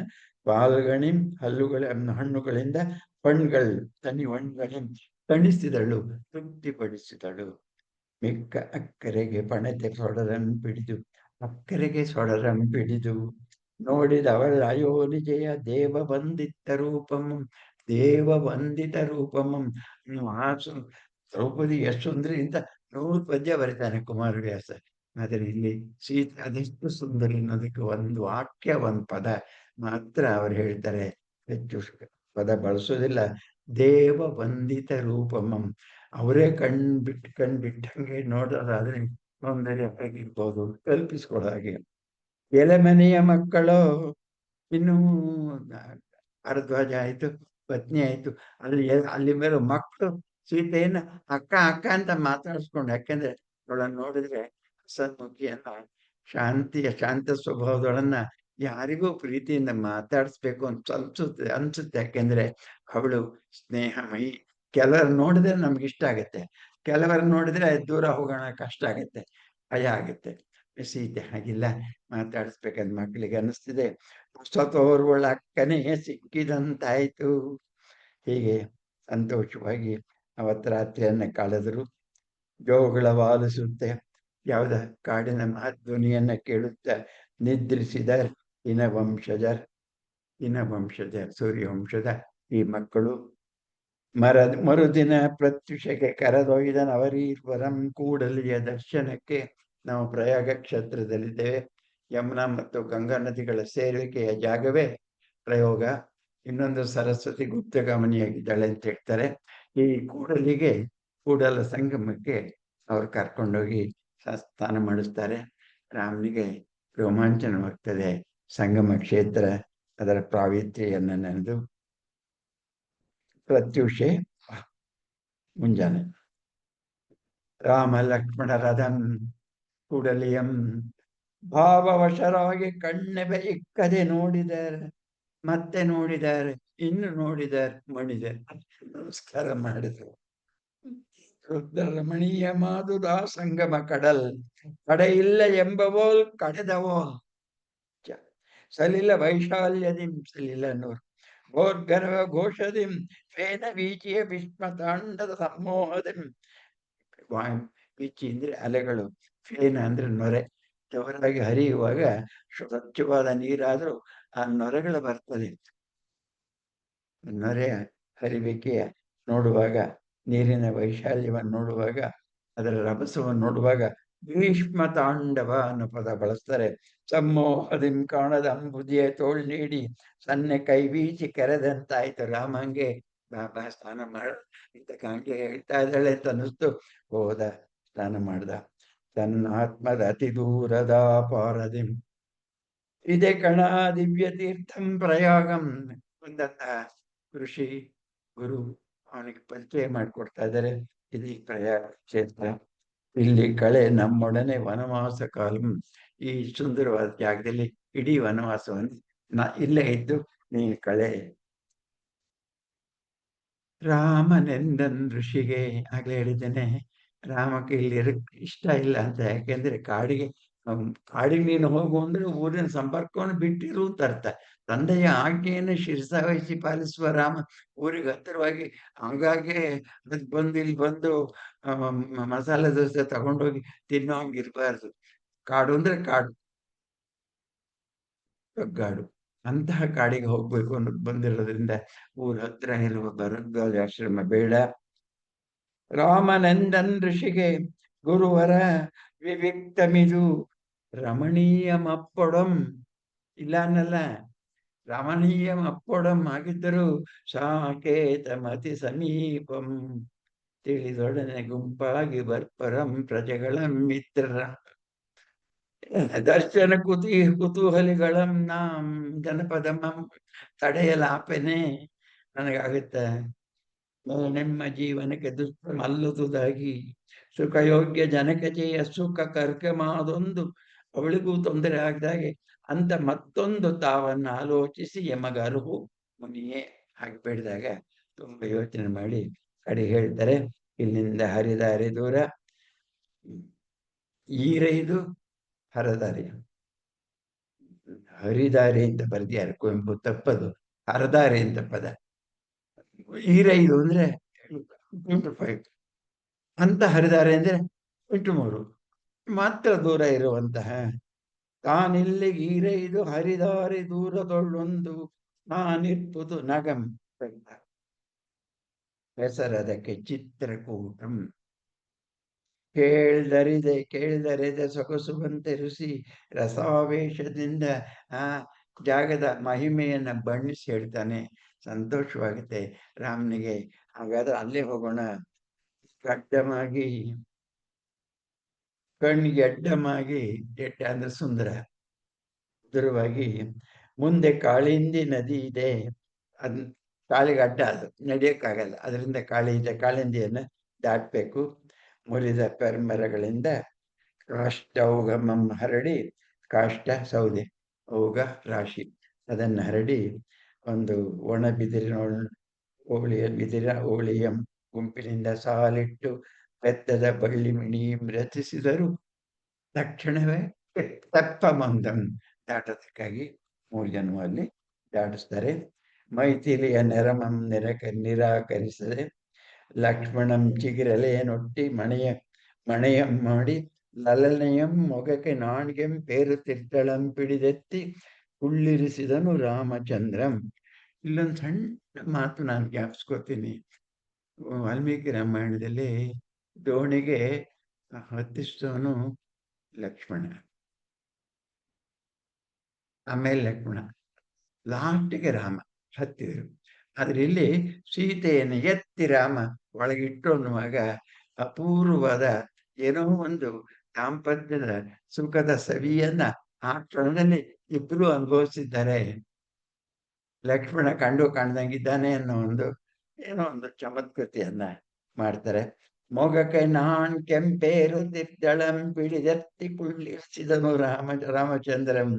ಪಾಲ್ಗಣಿ ಹಣ್ಣುಗಳಿಂದ ಹಣ್ಣುಗಳು ತನಿವಣ್ಗಳಿನ್ ತಣಿಸಿದಳು, ತೃಪ್ತಿಪಡಿಸಿದಳು. ಮಿಕ್ಕ ಅಕ್ಕರೆಗೆ ಪಣತೆ ಸೊಡರಂ ಪಿಡಿದು ನೋಡಿದವಳ ಅಯೋನಿಜೆಯ ದೇವ ರೂಪಮಂ. ದ್ರೌಪದಿ ಎಷ್ಟು ಸುಂದರಿ ಅಂತ 100 ಪದ್ಯ ಬರೀತಾನೆ ಕುಮಾರವ್ಯಾಸ. ಆದರೆ ಇಲ್ಲಿ ಸೀತೆ ಅದೆಷ್ಟು ಸುಂದರಿ ಅನ್ನೋದಕ್ಕೆ ಒಂದು ವಾಕ್ಯ, ಒಂದು ಪದ ಮಾತ್ರ ಅವ್ರು ಹೇಳ್ತಾರೆ, ಹೆಚ್ಚು ಪದ ಬಳಸೋದಿಲ್ಲ. ದೇವ ವಂದಿತ ರೂಪಮಂ. ಅವರೇ ಕಣ್ಬಿಟ್ಟಂಗೆ ನೋಡೋದಾದ್ರೆ ಸೌಂದರ್ಯ ಆಗಿರ್ಬೋದು, ಕಲ್ಪಿಸ್ಕೊಡೋ ಹಾಗೆ. ಎಲೆಮನೆಯ ಮಕ್ಕಳು ಇನ್ನೂ ಭರದ್ವಾಜ ಆಯ್ತು, ಪತ್ನಿ ಆಯ್ತು, ಅಲ್ಲಿ ಮೇಲೆ ಮಕ್ಕಳು ಸೀತೆಯನ್ನ ಅಕ್ಕ ಅಕ್ಕ ಅಂತ ಮಾತಾಡಿಸ್ಕೊಂಡು, ಯಾಕೆಂದ್ರೆ ಅವಳನ್ನ ನೋಡಿದ್ರೆ ಸನ್ಮುಖಿಯನ್ನ ಶಾಂತ ಸ್ವಭಾವದೊಳನ್ನ ಯಾರಿಗೂ ಪ್ರೀತಿಯಿಂದ ಮಾತಾಡಿಸ್ಬೇಕು ಅಂತ ಅನ್ಸುತ್ತೆ. ಯಾಕೆಂದ್ರೆ ಅವಳು ಸ್ನೇಹಮಯಿ. ಕೆಲವರು ನೋಡಿದ್ರೆ ನಮ್ಗೆ ಇಷ್ಟ ಆಗತ್ತೆ, ಕೆಲವರು ನೋಡಿದ್ರೆ ದೂರ ಹೋಗೋಣ ಕಷ್ಟ ಆಗತ್ತೆ, ಭಯ ಆಗತ್ತೆ. ಸೀತೆ ಹಾಗಿಲ್ಲ, ಮಾತಾಡಿಸ್ಬೇಕಂದ್ ಮಕ್ಕಳಿಗೆ ಅನ್ನಿಸ್ತಿದೆ. ಸ್ವತೋರ್ವಳ ಅಕ್ಕನೇ ಸಿಕ್ಕಿದಂತಾಯ್ತು. ಹೀಗೆ ಸಂತೋಷವಾಗಿ ಅವತ್ತು ರಾತ್ರಿಯನ್ನ ಕಳೆದರು. ಜೋಗಳ ವಾಲಿಸುತ್ತೆ ಯಾವುದ ಕಾಡಿನ ಮಹಧ್ವನಿಯನ್ನ ಕೇಳುತ್ತಾ ನಿದ್ರಿಸಿದ ಇನವಂಶಜರ್ ಸೂರ್ಯವಂಶದ ಈ ಮಕ್ಕಳು. ಮರುದಿನ ಪ್ರತ್ಯುಷಕ್ಕೆ ಕರೆದೊಯ್ದನ ಅವರೀರ್ವರಂ ಕೂಡಲಿಯ ದರ್ಶನಕ್ಕೆ. ನಾವು ಪ್ರಯಾಗ ಕ್ಷೇತ್ರದಲ್ಲಿದ್ದೇವೆ. ಯಮುನಾ ಮತ್ತು ಗಂಗಾ ನದಿಗಳ ಸೇರಿಕೆಯ ಜಾಗವೇ ಪ್ರಯೋಗ. ಇನ್ನೊಂದು ಸರಸ್ವತಿ ಗುಪ್ತಗಾಮಿನಿಯಾಗಿದ್ದಾಳೆ ಅಂತ ಹೇಳ್ತಾರೆ. ಈ ಕೂಡಲ ಸಂಗಮಕ್ಕೆ ಅವ್ರು ಕರ್ಕೊಂಡೋಗಿ ಸ್ನಾನ ಮಾಡಿಸ್ತಾರೆ. ರಾಮನಿಗೆ ರೋಮಾಂಚನವಾಗ್ತದೆ ಸಂಗಮ ಕ್ಷೇತ್ರ, ಅದರ ಪಾವಿತ್ರ್ಯವನ್ನು ನೆನೆದು. ಪ್ರತ್ಯುಷೆ ಮುಂಜಾನೆ ರಾಮ ಲಕ್ಷ್ಮಣ ರಥಂ ಕೂಡಲಿಯಂ ಭಾವವಶರಾಗಿ ಕಣ್ಣೆಬೆ ಇಕ್ಕದೆ ನೋಡಿದ್ದಾರೆ, ಮತ್ತೆ ನೋಡಿದ್ದಾರೆ, ಇನ್ನು ನೋಡಿದ್ದಾರೆ, ನಮಸ್ಕಾರ ಮಾಡಿದರು. ರುದ್ರರಮಣೀಯ ಮಾದುದ ಸಂಗಮ ಕಡೆಯಿಲ್ಲ ಎಂಬವೋಲ್ ಕಡೆದವೋಲ್ ಸಲಿಲ ವೈಶಾಲ್ಯದಿಂ ಸಲಿಲನೂರ್ ಘೋರ್ಗರ್ವ ಘೋಷದಿಂ ಫೇನ ವೀಚಿಯ ಭೀಷ್ಮ ತಾಂಡದ ಸಮೋಹದಿಂ. ವೀಚಿ ಅಂದ್ರೆ ಅಲೆಗಳು, ಫೇನ ಅಂದ್ರೆ ನೊರೆ. ಜೋರಾಗಿ ಹರಿಯುವಾಗ ಸ್ವಚ್ಛವಾದ ನೀರಾದ್ರೂ ಆ ನೊರೆಗಳು ಬರ್ತದೆ. ನೊರೆ ಹರಿವಿಕೆಯ ನೋಡುವಾಗ, ನೀರಿನ ವೈಶಾಲ್ಯವನ್ನು ನೋಡುವಾಗ, ಅದರ ರಭಸವನ್ನು ನೋಡುವಾಗ ಭೀಷ್ಮ ತಾಂಡವ ಅನ್ನೋ ಪದ ಬಳಸ್ತಾರೆ. ಸಮೋಹದಿಂ ಕಾಣದ ಅಂಬುದಿಯ ತೋಳ್ ನೀಡಿ ಸನ್ನೆ ಕೈ ಬೀಚಿ ಕೆರೆದಂತಾಯ್ತು. ರಾಮಂಗೆ ಬಾಬಾ ಸ್ನಾನ ಮಾಡ ಇಂತ ಕಾಂಗೆ ಹೇಳ್ತಾ ಇದ್ದಾಳೆ ಅಂತ ಅನ್ನಿಸ್ತು. ಹೋದ, ಸ್ನಾನ ಮಾಡ್ದ. ತನ್ನ ಆತ್ಮದ ಅತಿ ದೂರದ ಪಾರದಿಂ ಇದೇ ಕಣ ದಿವ್ಯ ತೀರ್ಥಂ ಪ್ರಯಾಗಂ. ಒಂದತ್ತ ಋಷಿ ಗುರು ಅವನಿಗೆ ಪರಿಚಯ ಮಾಡಿಕೊಡ್ತಾ ಇದ್ದಾರೆ. ಇದು ಪ್ರಯಾಗ ಕ್ಷೇತ್ರ. ಇಲ್ಲಿ ಕಳೆ ನಮ್ಮೊಡನೆ ವನವಾಸ ಕಾಲಂ. ಈ ಸುಂದರವಾದ ಜಾಗದಲ್ಲಿ ಇಡೀ ವನವಾಸವನ್ನು ಇಲ್ಲೇ ಇದ್ದು ನೀನು ಕಳೆ. ರಾಮನೆಂದನ್ ಋಷಿಗೆ ಆಗ್ಲೇ ಹೇಳಿದ್ದೇನೆ, ರಾಮಕ್ಕೆ ಇಲ್ಲಿ ಇಷ್ಟ ಇಲ್ಲ ಅಂತ. ಯಾಕೆಂದ್ರೆ ಕಾಡಿಗೆ ಕಾಡಿಗೆ ನೀನು ಹೋಗು ಅಂದ್ರೆ ಊರಿನ ಸಂಪರ್ಕವನ್ನು ಬಿಟ್ಟಿರು ಅಂತ ಅರ್ಥ. ತಂದೆಯ ಆಜ್ಞೆಯನ್ನು ಶಿರಸಾವಹಿಸಿ ಪಾಲಿಸುವ ರಾಮ ಊರಿಗೆ ಹತ್ತಿರವಾಗಿ ಹಂಗಾಗೆ ಅದಕ್ಕೆ ಬಂದು ಇಲ್ಲಿ ಬಂದು ಮಸಾಲೆ ದೋಸೆ ತಗೊಂಡೋಗಿ ತಿನ್ನೋ ಹಂಗಿರ್ಬಾರ್ದು. ಕಾಡು ಅಂದ್ರೆ ಕಾಡು, ಕಗ್ಗಾಡು. ಅಂತಹ ಕಾಡಿಗೆ ಹೋಗ್ಬೇಕು ಅನ್ನೋದು ಬಂದಿರೋದ್ರಿಂದ ಊರ ಹತ್ರ ಇರುವ ಭರದ್ವಾಜ ಆಶ್ರಮ ಬೇಡ. ರಾಮನಂದನ್ ಋಷಿಗೆ ಗುರುವರ ವಿವಿಕ್ತಮಿದು ರಮಣೀಯಮಪ್ಪೊಡಂ. ಇಲ್ಲ ಅನ್ನಲ್ಲ, ರಮಣೀಯಮಪ್ಪೊಡಂ ಆಗಿದ್ದರೂ ಸಾಕೇತಮತಿ ಸಮೀಪಂ. ತಿಳಿದೊಡನೆ ಗುಂಪಾಗಿ ಬರ್ಪರಂ ಪ್ರಜೆಗಳ ಮಿತ್ರರ ದರ್ಶನ ಕುತೂಹಲಿಗಳಂ ನಾಂ ಜನಪದಮಂ ತಡೆಯಲಾಪೆನೆ. ನನಗಾಗುತ್ತೆ ನಿಮ್ಮ ಜೀವನಕ್ಕೆ ದುಷ್ಟಮಲ್ಲದುದಾಗಿ ಸುಖಯೋಗ್ಯ ಜನಕಜೆಯ ಸುಖ ಕರ್ಕಮಾದೊಂದು ಅವಳಿಗೂ ತೊಂದರೆ ಆಗದಾಗೆ ಅಂತ ಮತ್ತೊಂದು ತಾವನ್ನು ಆಲೋಚಿಸಿ ಯಮಗರುಹು ಮುನಿಯೇ ಹಾಗೆ ಬೇಡಿದಾಗ ತುಂಬ ಯೋಚನೆ ಮಾಡಿ ಕಡೆ ಹೇಳ್ತಾರೆ, ಇಲ್ಲಿಂದ ಹರಿದಾರಿ ದೂರ, ಈರೈದು ಹರದಾರಿ. ಹರಿದಾರಿ ಅಂತ ಬರ್ದಿಯಾರು ಕುವೆಂಪು, ತಪ್ಪದು, ಹರದಾರಿ ಅಂತ ಪದ. ಈರೈದು ಅಂದ್ರೆ 5 ಅಂತ ಹರಿದಾರೆ ಅಂದ್ರೆ 3 ಮಾತ್ರ ದೂರ ಇರುವಂತಹ. ತಾನಿಲ್ಲಿಗೆ ಈರೈದು ಹರಿದಾರಿ ದೂರದೊಳ್ಳೊಂದು ನಾನಿರ್ಪುದು ನಗಂ. ಹೆಸರದಕ್ಕೆ ಚಿತ್ರಕೂಟಂ. ಕೇಳ್ದರಿದೆ ಸೊಗಸುವಂತೆ ರುಸಿ ರಸಾವೇಶದಿಂದ ಆ ಜಾಗದ ಮಹಿಮೆಯನ್ನ ಬಣ್ಣಿಸಿ ಹೇಳ್ತಾನೆ. ಸಂತೋಷವಾಗುತ್ತೆ ರಾಮನಿಗೆ. ಹಾಗಾದ್ರೆ ಅಲ್ಲೇ ಹೋಗೋಣ. ಗಡ್ಡಮಾಗಿ ಕಣ್ಣಿಗೆ ಅಡ್ಡಮಾಗಿ, ಎಡ್ಡ ಅಂದ್ರೆ ಸುಂದರ, ಸುಂದರವಾಗಿ ಮುಂದೆ ಕಾಳಿಂದಿ ನದಿ ಇದೆ. ಅದ್ ಕಾಲಿಗೆ ಅಡ್ಡ, ಅದು ನಡೆಯಕ್ಕಾಗಲ್ಲ, ಅದರಿಂದ ಕಾಳಿಂದಿಯನ್ನ ದಾಟಬೇಕು. ಮುರಿದ ಪೆರ್ಮರಗಳಿಂದ ಕಾಷ್ಟೌಗಮಂ ಹರಡಿ, ಕಾಷ್ಟ ಸೌದೆ, ಔಗ ರಾಶಿ, ಅದನ್ನು ಹರಡಿ ಒಂದು ಒಣ ಬಿದಿರ ಓಳಿಯ ಗುಂಪಿನಿಂದ ಸಾಲಿಟ್ಟು ಬೆತ್ತದ ಬಳ್ಳಿ ಮಿಣಿಯಂ ರಚಿಸಿದರು. ತಕ್ಷಣವೇ ತೆಪ್ಪ ಮಂದಂ ದಾಟೋದಕ್ಕಾಗಿ 3 ಜನ ಅಲ್ಲಿ ದಾಟಿಸ್ತಾರೆ. ಮೈಥಿಲಿಯ ನೆರಮಂ ನಿರಾಕರಿಸದೆ ಲಕ್ಷ್ಮಣಂ ಚಿಗಿರಲೆಯನೊಟ್ಟಿ ಮಣೆಯಂ ಮಾಡಿ ಲಲನೆಯಂ ಮೊಗಕ್ಕೆ ನಾಣಿಗೆಂ ಪೇರು ತಿರ್ತಳಂ ಪಿಡಿದೆತ್ತಿ ಕುಳ್ಳಿರಿಸಿದನು ರಾಮಚಂದ್ರಂ. ಇಲ್ಲೊಂದು ಸಣ್ಣ ಮಾತು ನಾನು ಜ್ಞಾಪಿಸ್ಕೊತೀನಿ. ವಾಲ್ಮೀಕಿ ರಾಮಾಯಣದಲ್ಲಿ ದೋಣಿಗೆ ಹತ್ತಿಸ್ತವನು ಲಕ್ಷ್ಮಣ, ಆಮೇಲೆ ಲಕ್ಷ್ಮಣ, ಲಾಸ್ಟಿಗೆ ರಾಮ ಹತ್ತಿದರು. ಆದ್ರೆ ಇಲ್ಲಿ ಸೀತೆಯನ್ನು ಎತ್ತಿ ರಾಮ ಒಳಗಿಟ್ಟು ಅನ್ನುವಾಗ ಅಪೂರ್ವವಾದ ಏನೋ ಒಂದು ದಾಂಪತ್ಯದ ಸುಖದ ಸವಿಯನ್ನ ಆ ಕ್ಷಣದಲ್ಲಿ ಇಬ್ರು ಅನುಭವಿಸಿದ್ದಾರೆ. ಲಕ್ಷ್ಮಣ ಕಾಣ್ದಂಗಿದ್ದಾನೆ ಅನ್ನೋ ಏನೋ ಒಂದು ಚಮತ್ಕೃತಿಯನ್ನ ಮಾಡ್ತಾರೆ. ಮೊಗಕ್ಕೆ ನಾನ್ ಕೆಂಪೇರು ತಿದ್ದಳಂ ಪಿಡಿದೆತ್ತಿ ಕುಳ್ಳಿರಿಸಿದನು ರಾಮಚಂದ್ರಂ.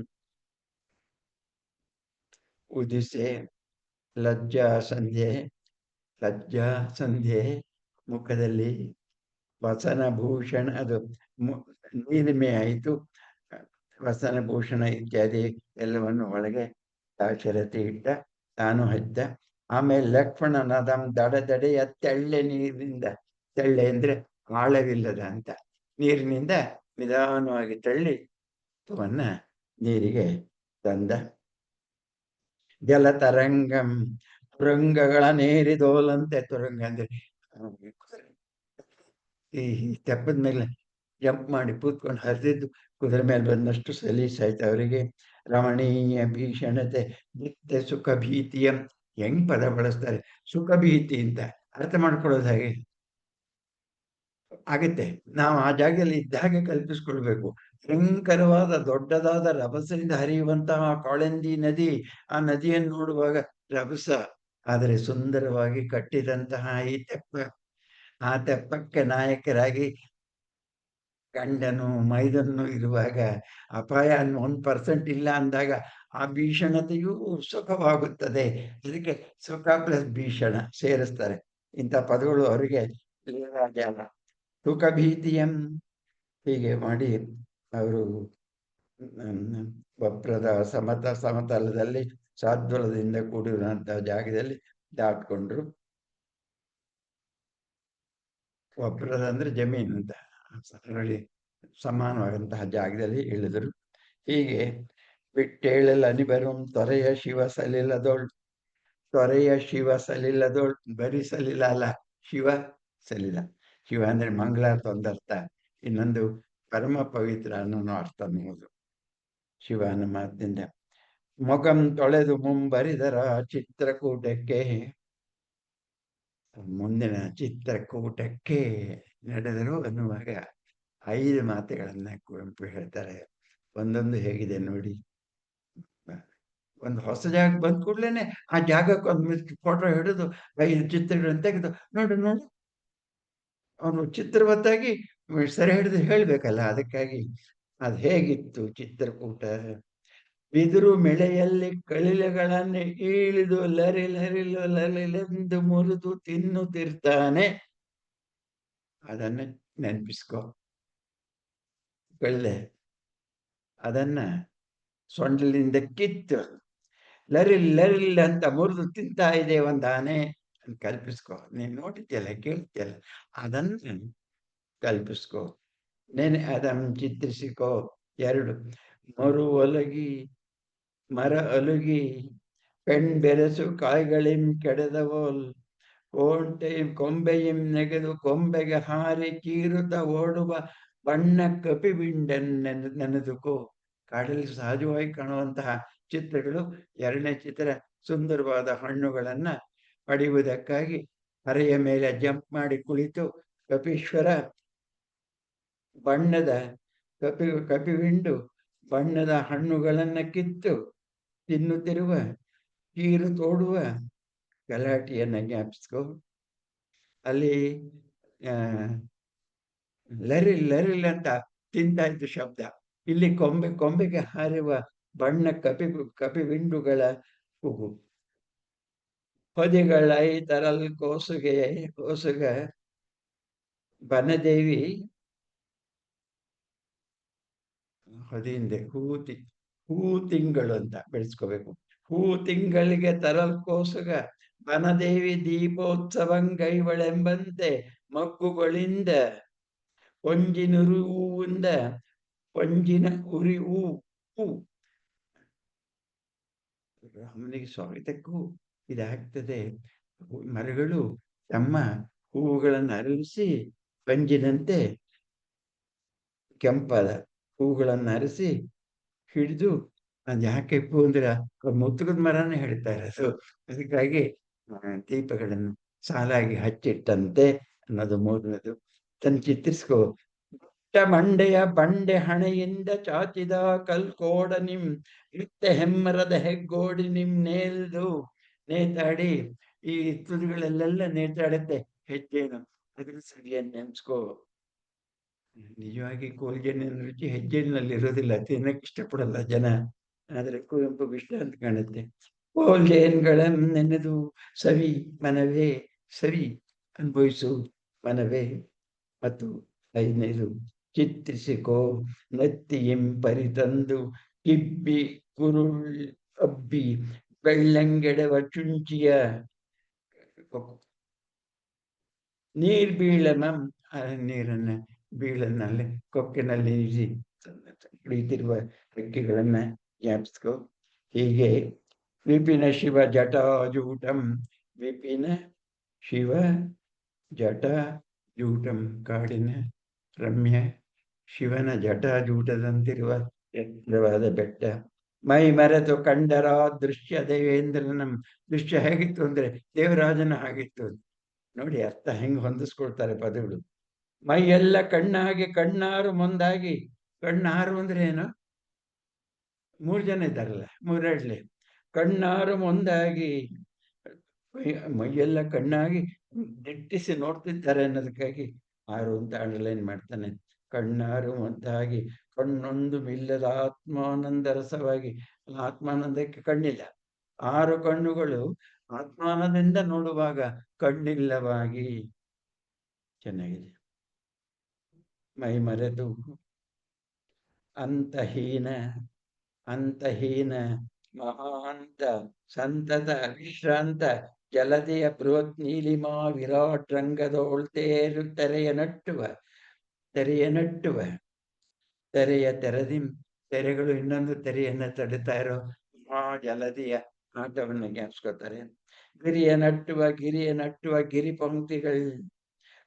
ಉದಿಸೆ ಲಜ್ಜಾ ಸಂಧ್ಯೆ ಮುಖದಲ್ಲಿ ವಸನಭೂಷಣ, ಅದು ನೀಲಿಮೆ ಆಯಿತು. ವಸನಭೂಷಣ ಇತ್ಯಾದಿ ಎಲ್ಲವನ್ನು ಒಳಗೆ ದಾಶರಥಿ ಇಟ್ಟ, ತಾನು ಹಚ್ಚ. ಆಮೇಲೆ ಲಕ್ಷ್ಮಣನದಂ ದಡೆಯ ತೆಳ್ಳೆ ನೀರಿನಿಂದ, ತೆಳ್ಳೆ ಅಂದ್ರೆ ಆಳವಿಲ್ಲದ ಅಂತ, ನೀರಿನಿಂದ ನಿಧಾನವಾಗಿ ತಳ್ಳಿ ತುವನ್ನ ನೀರಿಗೆ ತಂದ. ಜಲತರಂಗಂ ತುರಂಗಗಳ ನೇರಿದೋಲಂತೆ. ತುರಂಗ ಅಂದ್ರೆ ಈ ತೆಪ್ಪದ ಮೇಲೆ ಜಂಪ್ ಮಾಡಿ ಕೂತ್ಕೊಂಡು ಹರಿದಿದ್ದು ಕುದುರೆ ಮೇಲೆ ಬಂದಷ್ಟು ಸಲೀಸಾಯ್ತು ಅವರಿಗೆ. ರಮಣೀಯ ಭೀಷಣತೆ ನಿತ್ಯ ಸುಖ ಭೀತಿಯ. ಹೆಂಗ್ ಪದ ಬಳಸ್ತಾರೆ, ಸುಖ ಭೀತಿ ಅಂತ ಅರ್ಥ ಮಾಡ್ಕೊಳ್ಳೋದು ಹಾಗೆ ಆಗತ್ತೆ. ನಾವು ಆ ಜಾಗದಲ್ಲಿ ಇದ್ದ ಹಾಗೆ ಕಲ್ಪಿಸ್ಕೊಳ್ಬೇಕು. ಭಯಂಕರವಾದ ದೊಡ್ಡದಾದ ರಭಸದಿಂದ ಹರಿಯುವಂತಹ ಕಾಳಿಂದಿ ನದಿ, ಆ ನದಿಯನ್ನು ನೋಡುವಾಗ ರಭಸ, ಆದರೆ ಸುಂದರವಾಗಿ ಕಟ್ಟಿದಂತಹ ಈ ತೆಪ್ಪ, ಆ ತೆಪ್ಪಕ್ಕೆ ನಾಯಕರಾಗಿ ಗಂಡನು ಮೈದನ್ನು ಇರುವಾಗ ಅಪಾಯ 1% ಇಲ್ಲ ಅಂದಾಗ ಆ ಭೀಷಣತೆಯೂ ಸುಖವಾಗುತ್ತದೆ. ಅದಕ್ಕೆ ಸುಖ ಪ್ಲಸ್ ಭೀಷಣ ಸೇರಿಸ್ತಾರೆ. ಇಂಥ ಪದಗಳು ಅವರಿಗೆ ಸುಖ ಭೀತಿಯಂ. ಹೀಗೆ ಮಾಡಿ ಅವರು ವಪ್ರದ ಸಮತಲದಲ್ಲಿ ಸಾದ್ವಲದಿಂದ ಕೂಡಿರುವಂತಹ ಜಾಗದಲ್ಲಿ ದಾಟ್ಕೊಂಡ್ರು. ವಪ್ರದ ಅಂದ್ರೆ ಜಮೀನು ಅಂತ, ಅದರಲ್ಲಿ ಸಮಾನವಾದಂತಹ ಜಾಗದಲ್ಲಿ ಇಳಿದರು. ಹೀಗೆ ಬಿಟ್ಟೇಳಲ್ ಅನಿಬರುಂ ತೊರೆಯ ಶಿವ ಸಲಿಲದೊಳ್. ತೊರೆಯ ಶಿವ ಸಲಿಲದೊಳ್, ಬರೀ ಸಲಿಲ ಅಲ್ಲ, ಶಿವ ಸಲಿಲ. ಶಿವ ಅಂದ್ರೆ ಮಂಗಳಾರ್ಥ ಒಂದರ್ಥ, ಇನ್ನೊಂದು ಪರಮ ಪವಿತ್ರ ಅನ್ನೋ ಅರ್ಥ ಅನ್ನೋದು ಶಿವನ ಮಾತಿನಿಂದ. ಮೊಗಂ ತೊಳೆದು ಮುಂಬರಿದರ ಚಿತ್ರಕೂಟಕ್ಕೆ. ಮುಂದಿನ ಚಿತ್ರಕೂಟಕ್ಕೆ ನಡೆದರು ಅನ್ನುವಾಗ 5 ಮಾತುಗಳನ್ನ ಕುವೆಂಪು ಹೇಳ್ತಾರೆ. ಒಂದೊಂದು ಹೇಗಿದೆ ನೋಡಿ. ಒಂದು ಹೊಸ ಜಾಗ ಬಂದ ಕೂಡ್ಲೇನೆ ಆ ಜಾಗಕ್ಕೆ ಒಂದು ಫೋಟೋ ಹಿಡಿದು 5 ಚಿತ್ರಗಳನ್ನು ತೆಗೆದು ನೋಡು ನೋಡು, ಅವನು ಚಿತ್ರವತ್ತಾಗಿ ಸೆರೆ ಹಿಡಿದು ಹೇಳ್ಬೇಕಲ್ಲ. ಅದಕ್ಕಾಗಿ ಅದು ಹೇಗಿತ್ತು ಚಿತ್ರಕೂಟ. ಬಿದಿರು ಮೆಳೆಯಲ್ಲಿ ಕಳಿಲೆಗಳನ್ನೇ ಇಳಿದು ಲರಿಲೆಂದು ಮುರಿದು ತಿನ್ನುತ್ತಿರ್ತಾನೆ. ಅದನ್ನ ನೆನಪಿಸ್ಕೊ. ಕಳ್ಳೆ ಅದನ್ನ ಸೊಂಡಿಲಿಂದ ಕಿತ್ತು ಲರಿಲ್ ಅಂತ ಮುರಿದು ತಿಂತಾ ಇದೆ ಒಂದು ಆನೆ ಅಂತ ಕಲ್ಪಿಸ್ಕೊ. ನೀನ್ ನೋಡಿದ್ಯಲ್ಲ, ಕೇಳ್ತಿಯಲ್ಲ, ಅದನ್ನ ಕಲ್ಪಿಸ್ಕೊ. ಅದನ್ನು ಚಿತ್ರಿಸಿಕೋ. 2, ಮರ ಅಲುಗಿ ಪೆಣ್ ಬೆರೆಸು ಕಾಯ್ಗಳಿಂ ಕೆಡದವೋಲ್. ಕೊಂಬೆಯಿಂ ನೆಗೆದು ಕೊಂಬೆಗೆ ಹಾರಿ ಕೀರುತ್ತ ಓಡುವ ಬಣ್ಣ ಕಪಿಬಿಂಡನ್ ನೆನೆದುಕೋ. ಕಾಡಲ್ಲಿ ಸಹಜವಾಗಿ ಕಾಣುವಂತಹ ಚಿತ್ರಗಳು. 2ನೇ ಚಿತ್ರ ಸುಂದರವಾದ ಹಣ್ಣುಗಳನ್ನ ಪಡೆಯುವುದಕ್ಕಾಗಿ ಹರೆಯ ಮೇಲೆ ಜಂಪ್ ಮಾಡಿ ಕುಳಿತು ಕಪೀಶ್ವರ ಬಣ್ಣದ ಕಪಿವಿಂಡು ಬಣ್ಣದ ಹಣ್ಣುಗಳನ್ನ ಕಿತ್ತು ತಿನ್ನುತ್ತಿರುವ ಕೀರು ತೋಡುವ ಗಲಾಟೆಯನ್ನ ಜ್ಞಾಪಿಸ್ಕೊ. ಅಲ್ಲಿ ಲರಿಲ್ ಅಂತ ತಿಂತಾ ಇದ್ದು ಶಬ್ದ. ಇಲ್ಲಿ ಕೊಂಬೆಗೆ ಹಾರುವ ಬಣ್ಣ ಕಪಿವಿಂಡುಗಳ ಕೂಗು. ಹೊದಿಗಳೈ ತರಲ್ ಕೋಸುಗ ಬನದೇವಿ. ಹೊದಿಯಿಂದ ಹೂ ತಿಂಗಳು ಅಂತ ಬೆಳೆಸ್ಕೋಬೇಕು. ಹೂ ತಿಂಗಳಿಗೆ ತರಲ್ ಕೋಸುಗ ಬನದೇವಿ ದೀಪೋತ್ಸವಂಗೈವಳೆಂಬಂತೆ ಮಗ್ಗುಗಳಿಂದ ಪೊಂಜಿನ ಉರಿ ಹೂ. ರಾಮನಿಗೆ ಸ್ವಾಗತಕ್ಕೂ ಇದಾಗ್ತದೆ. ಮರಗಳು ತಮ್ಮ ಹೂವುಗಳನ್ನು ಅರಳಿಸಿ ಪಂಜಿನಂತೆ ಕೆಂಪಾದ ಹೂಗಳನ್ನು ಅರಸಿ ಹಿಡಿದು, ಅದು ಯಾಕೆ ಹೂ ಅಂದ್ರೆ ಮುತ್ತುಗದ ಮರನೇ ಹೇಳ್ತಾರೆ. ಅದಕ್ಕಾಗಿ ದೀಪಗಳನ್ನು ಸಾಲಾಗಿ ಹಚ್ಚಿಟ್ಟಂತೆ ಅನ್ನೋದು 3ನೇದು. ತನ್ನ ಚಿತ್ರಿಸ್ಕೋ. ಮಂಡೆಯ ಬಂಡೆ ಹಣೆಯಿಂದ ಚಾಚಿದ ಕಲ್ಕೋಡ ನಿಮ್ ಇತ್ತ ಹೆಮ್ಮರದ ಹೆಗ್ಗೋಡಿ ನಿಮ್ ನೇತಾಡಿ. ಈ ತುದಿಗಳಲ್ಲೆಲ್ಲ ನೇತಾಡುತ್ತೆ ಹೆಜ್ಜೆನು. ಅದ್ರ ಸರಿಯನ್ನು ನೆನ್ಸ್ಕೋ. ನಿಜವಾಗಿ ಕೋಲ್ಗೆನ ರುಚಿ ಹೆಜ್ಜೆನಲ್ಲಿ ಇರೋದಿಲ್ಲ, ತಿನ್ನಕ್ಕೆ ಇಷ್ಟಪಡಲ್ಲ ಜನ. ಆದ್ರೆ ಕುವೆಂಪು ಇಷ್ಟ ಅಂತ ಕಾಣುತ್ತೆ. ಕೋಲ್ಗೇನ್ಗಳನ್ನು ನೆನೆದು ಸವಿ ಮನವೇ, ಸವಿ ಅನುಭವಿಸು ಮನವೇ. ಮತ್ತು 5ನೇದು ಚಿತ್ರಿಸಿಕೋ. ನತ್ತಿಯಿಂ ಪರಿತಂದು ಕಿಬ್ಬಿ ಕುರುಳ್ ಅಬ್ಬಿ ಬೆಳ್ಳಂಗೆಡವ ಚುಂಚಿಯ ನೀರ್ ಬೀಳಮಂ. ನೀರನ್ನ ಬೀಳನಲ್ಲಿ ಕೊಕ್ಕಿನಲ್ಲಿ ಇರಿಸಿ ಕುಳಿತಿರುವ ರೆಕ್ಕೆಗಳನ್ನ ಜ್ಞಾಪಿಸ್ಕೋ. ಹೀಗೆ ವಿಪಿನ ಶಿವ ಜಟಾಜೂಟಂ. ವಿಪಿನ ಶಿವ ಜಟಾಜೂಟಂ, ಕಾಡಿನ ರಮ್ಯ ಶಿವನ ಜಟಾಜೂಟದಂತಿರುವ ಎತ್ತರವಾದ ಬೆಟ್ಟ. ಮೈ ಮರೆತು ಕಂಡರ ದೃಶ್ಯ ದೇವೇಂದ್ರನಂ. ದೃಶ್ಯ ಹೇಗಿತ್ತು ಅಂದ್ರೆ ದೇವರಾಜನ ಹಾಗಿತ್ತು ನೋಡಿ. ಅರ್ಥ ಹೆಂಗ್ ಹೊಂದಿಸ್ಕೊಳ್ತಾರೆ ಪದಗಳು. ಮೈಯೆಲ್ಲ ಕಣ್ಣಾಗಿ ಕಣ್ಣಾರು ಮುಂದಾಗಿ. ಕಣ್ಣಾರು ಅಂದ್ರೆ ಏನು? 3 ಜನ ಇದ್ದಾರಲ್ಲ, 3 ಕಣ್ಣಾರು ಮುಂದಾಗಿ. ಮೈಯೆಲ್ಲ ಕಣ್ಣಾಗಿ ದಿಟ್ಟಿಸಿ ನೋಡ್ತಿದ್ದಾರೆ ಅನ್ನೋದಕ್ಕಾಗಿ 6 ಅಂತ ಅಂಡರ್ಲೈನ್ ಮಾಡ್ತಾನೆ. ಕಣ್ಣಾರು ಮುಂದಾಗಿ ಕಣ್ಣೊಂದು ಮಿಲ್ಲದ ಆತ್ಮಾನಂದ ರಸವಾಗಿ. ಆತ್ಮಾನಂದಕ್ಕೆ ಕಣ್ಣಿಲ್ಲ. 6 ಕಣ್ಣುಗಳು ಆತ್ಮಾನಂದದಿಂದ ನೋಡುವಾಗ ಕಣ್ಣಿಲ್ಲವಾಗಿ. ಚೆನ್ನಾಗಿದೆ. ಮೈ ಮರೆತು ಅಂತಹೀನ ಅಂತಹೀನ ಮಹಾಂತ ಸಂತತ ವಿಶ್ರಾಂತ ಜಲದಿಯ ಬೃಹತ್ ನೀಲಿಮಾ ವಿರಾಟ್ ರಂಗದೋಳ್ ತೆರೆಯ ನಟ್ಟುವ ತೆರೆಯ ತೆರೆದಿಂ ತೆರೆಗಳು ಇನ್ನೊಂದು ತೆರೆಯನ್ನ ತಡಿತಾ ಇರೋ ಮಹಾ ಜಲದಿಯ ಆಟವನ್ನು ಜ್ಞಾಪಿಸ್ಕೋತಾರೆ. ಗಿರಿಯ ನಟ್ಟುವ ಗಿರಿ ಪಂಕ್ತಿಗಳು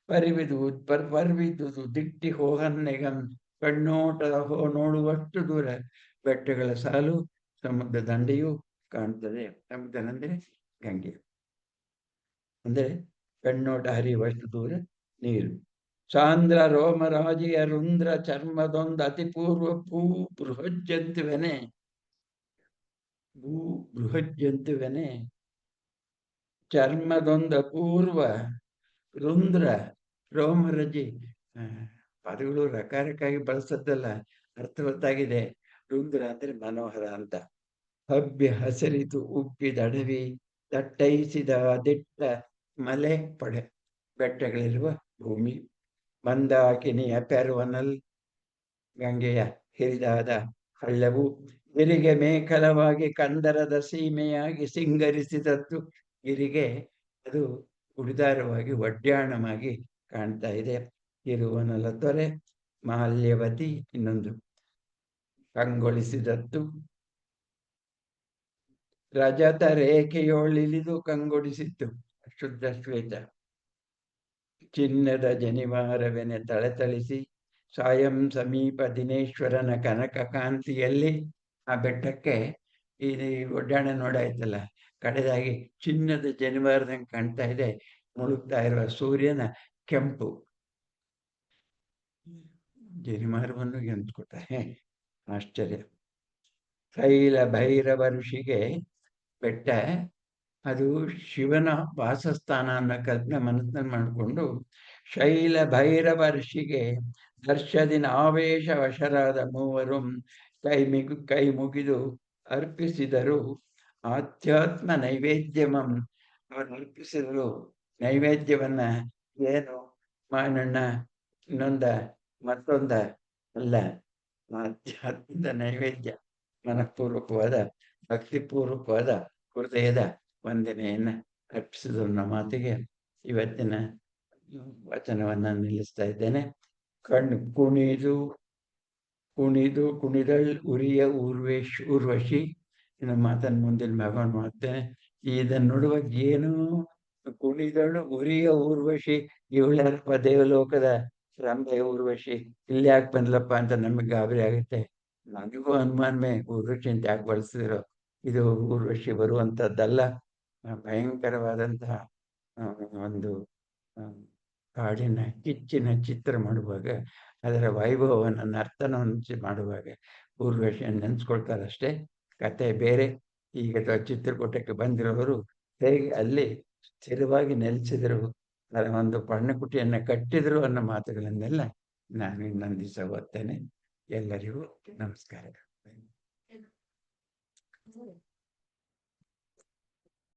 ಪರ್ವಿದುದು ದಿಟ್ಟಿ ಹೋಗನ್ನೆಗಂ ಕಣ್ಣೋಟದ ನೋಡುವಷ್ಟು ದೂರ ಬೆಟ್ಟಗಳ ಸಾಲು ಸಮುದ್ರ ದಂಡೆಯೂ ಕಾಣ್ತದೆ. ಸಮುದ್ರ ಅಂದ್ರೆ ಗಂಗೆ, ಅಂದ್ರೆ ಕಣ್ಣೋಟ ಹರಿಯುವಷ್ಟು ದೂರ ನೀರು. ಸಾಂದ್ರ ರೋಮರಾಜಿಯ ರುಂದ್ರ ಚರ್ಮದೊಂದು ಅತಿಪೂರ್ವ ಭೂ ಬೃಹಜ್ಜಂತುವೆನೆ ಚರ್ಮದೊಂದು ಅಪೂರ್ವ ರುಂದ್ರ ರೋಮರಜಿ. ಪದಗಳು ರಕಾರಕ್ಕಾಗಿ ಬಳಸದ್ದಲ್ಲ, ಅರ್ಥವತ್ತಾಗಿದೆ. ರುಂದ್ರ ಅಂದ್ರೆ ಮನೋಹರ ಅಂತ. ಹಬ್ಬಿ ಹಸರಿತು ಉಬ್ಬಿದಡವಿ ದಟ್ಟೈಸಿದ ದಿಟ್ಟ ಮಲೆ ಪಡೆ ಬೆಟ್ಟಗಳಿರುವ ಭೂಮಿ. ಮಂದಾಕಿನಿಯ ಪೆರುವನಲ್ ಗಂಗೆಯ ಹಿರಿದಾದ ಹಳ್ಳವು ಗಿರಿಗೆ ಮೇಖಲವಾಗಿ ಕಂದರದ ಸೀಮೆಯಾಗಿ ಸಿಂಗರಿಸಿದದ್ದು. ಗಿರಿಗೆ ಅದು ಉಡಿದಾರವಾಗಿ ಒಡ್ಯಾಣವಾಗಿ ಕಾಣ್ತಾ ಇದೆ. ಇರುವನಲ ತೊರೆ ಮಾಲ್ಯವತಿ ಇನ್ನೊಂದು ಕಂಗೊಳಿಸಿದದ್ದು. ರಜತ ರೇಖೆಯೊಳಿಲಿದು ಕಂಗೊಳಿಸಿತ್ತು ಶುದ್ಧ ಶ್ವೇತ. ಚಿನ್ನದ ಜನಿವಾರವೆನೆ ತಳತಳಿಸಿ ಸಾಯಂ ಸಮೀಪ ದಿನೇಶ್ವರನ ಕನಕ ಕಾಂತಿಯಲ್ಲಿ ಆ ಬೆಟ್ಟಕ್ಕೆ ಈ ಒಡ್ಡಾಣ ನೋಡಾಯ್ತಲ್ಲ, ಕಡೆದಾಗಿ ಚಿನ್ನದ ಜನಿವಾರದಂಗೆ ಕಾಣ್ತಾ ಇದೆ. ಮುಳುಗ್ತಾ ಇರುವ ಸೂರ್ಯನ ಕೆಂಪು ಜನಿವಾರವನ್ನು ಗೆಂದ್ಕೊತಾರೆ. ಆಶ್ಚರ್ಯ. ಶೈಲ ಭೈರವ ಋಷಿಗೆ ಬೆಟ್ಟ ಅದು ಶಿವನ ವಾಸಸ್ಥಾನ ಅನ್ನೋ ಕಲ್ಪನೆ ಮನಸ್ಸಿನಲ್ಲಿ ಮಾಡಿಕೊಂಡು ಶೈಲ ಭೈರವ ಋಷಿಗೆ ಹರ್ಷದಿನ ಆವೇಶ ವಶರಾದ ಮೂವರು ಕೈ ಮುಗಿದು ಅರ್ಪಿಸಿದರು ಆಧ್ಯಾತ್ಮ ನೈವೇದ್ಯಮಂ. ಅವರು ಅರ್ಪಿಸಿದರು ನೈವೇದ್ಯವನ್ನ. ಏನು ಮಾನಣ್ಣ ಮತ್ತೊಂದ ಅಲ್ಲ, ಆಧ್ಯಾತ್ಮದ ನೈವೇದ್ಯ, ಮನಃಪೂರ್ವಕವಾದ ಭಕ್ತಿಪೂರ್ವಕವಾದ ಹೃದಯದ ವಂದನೆಯನ್ನ ಅರ್ಪಿಸಿದ ಮಾತಿಗೆ ಇವತ್ತಿನ ವಚನವನ್ನ ನಿಲ್ಲಿಸ್ತಾ ಇದ್ದೇನೆ. ಕಣ್ಣು ಕುಣಿದಳ್ ಉರಿಯ ಊರ್ವಶಿ. ಇನ್ನು ಮಾತನ್ನು ಮುಂದಿನ ಭಾಗವನ್ನು ಮಾಡ್ತೇನೆ. ಇದನ್ನು ನೋಡುವಾಗ ಏನು ಕುಣಿದಳು ಉರಿಯ ಊರ್ವಶಿ, ಇವಳ್ಯಾರಪ್ಪ ದೇವಲೋಕದ ರಂಭೆ ಊರ್ವಶಿ ಇಲ್ಲಿ ಯಾಕೆ ಬಂದ್ಲಪ್ಪ ಅಂತ ನಮಗೆ ಗಾಬರಿ ಆಗುತ್ತೆ. ನನಗೂ ಅನುಮಾನವೇ, ಊರ್ವಶಿ ಅಂತ ಯಾಕೆ ಬಳಸಿದ್ರು. ಇದು ಊರ್ವಶಿ ಬರುವಂಥದ್ದಲ್ಲ. ಭಯಂಕರವಾದಂತಹ ಒಂದು ಕಾಡಿನ ಕಿಚ್ಚಿನ ಚಿತ್ರ ಮಾಡುವಾಗ, ಅದರ ವೈಭವವನ್ನು ನರ್ತನವನ್ನು ಮಾಡುವಾಗ ಊರ್ವಶಿಯನ್ನು ನೆನೆಸ್ಕೊಳ್ತಾರಷ್ಟೇ. ಕತೆ ಬೇರೆ. ಈಗ ಚಿತ್ರಕೂಟಕ್ಕೆ ಬಂದಿರೋರು ಹೇಗೆ ಅಲ್ಲಿ ಸ್ಥಿರವಾಗಿ ನೆಲೆಸಿದರು, ಒಂದು ಪರ್ಣಕುಟಿಯನ್ನು ಕಟ್ಟಿದರು ಅನ್ನೋ ಮಾತುಗಳನ್ನೆಲ್ಲ ನಾನು ಇನ್ನೊಂದು ದಿವಸ ಓದ್ತೇನೆ. ಎಲ್ಲರಿಗೂ ನಮಸ್ಕಾರ.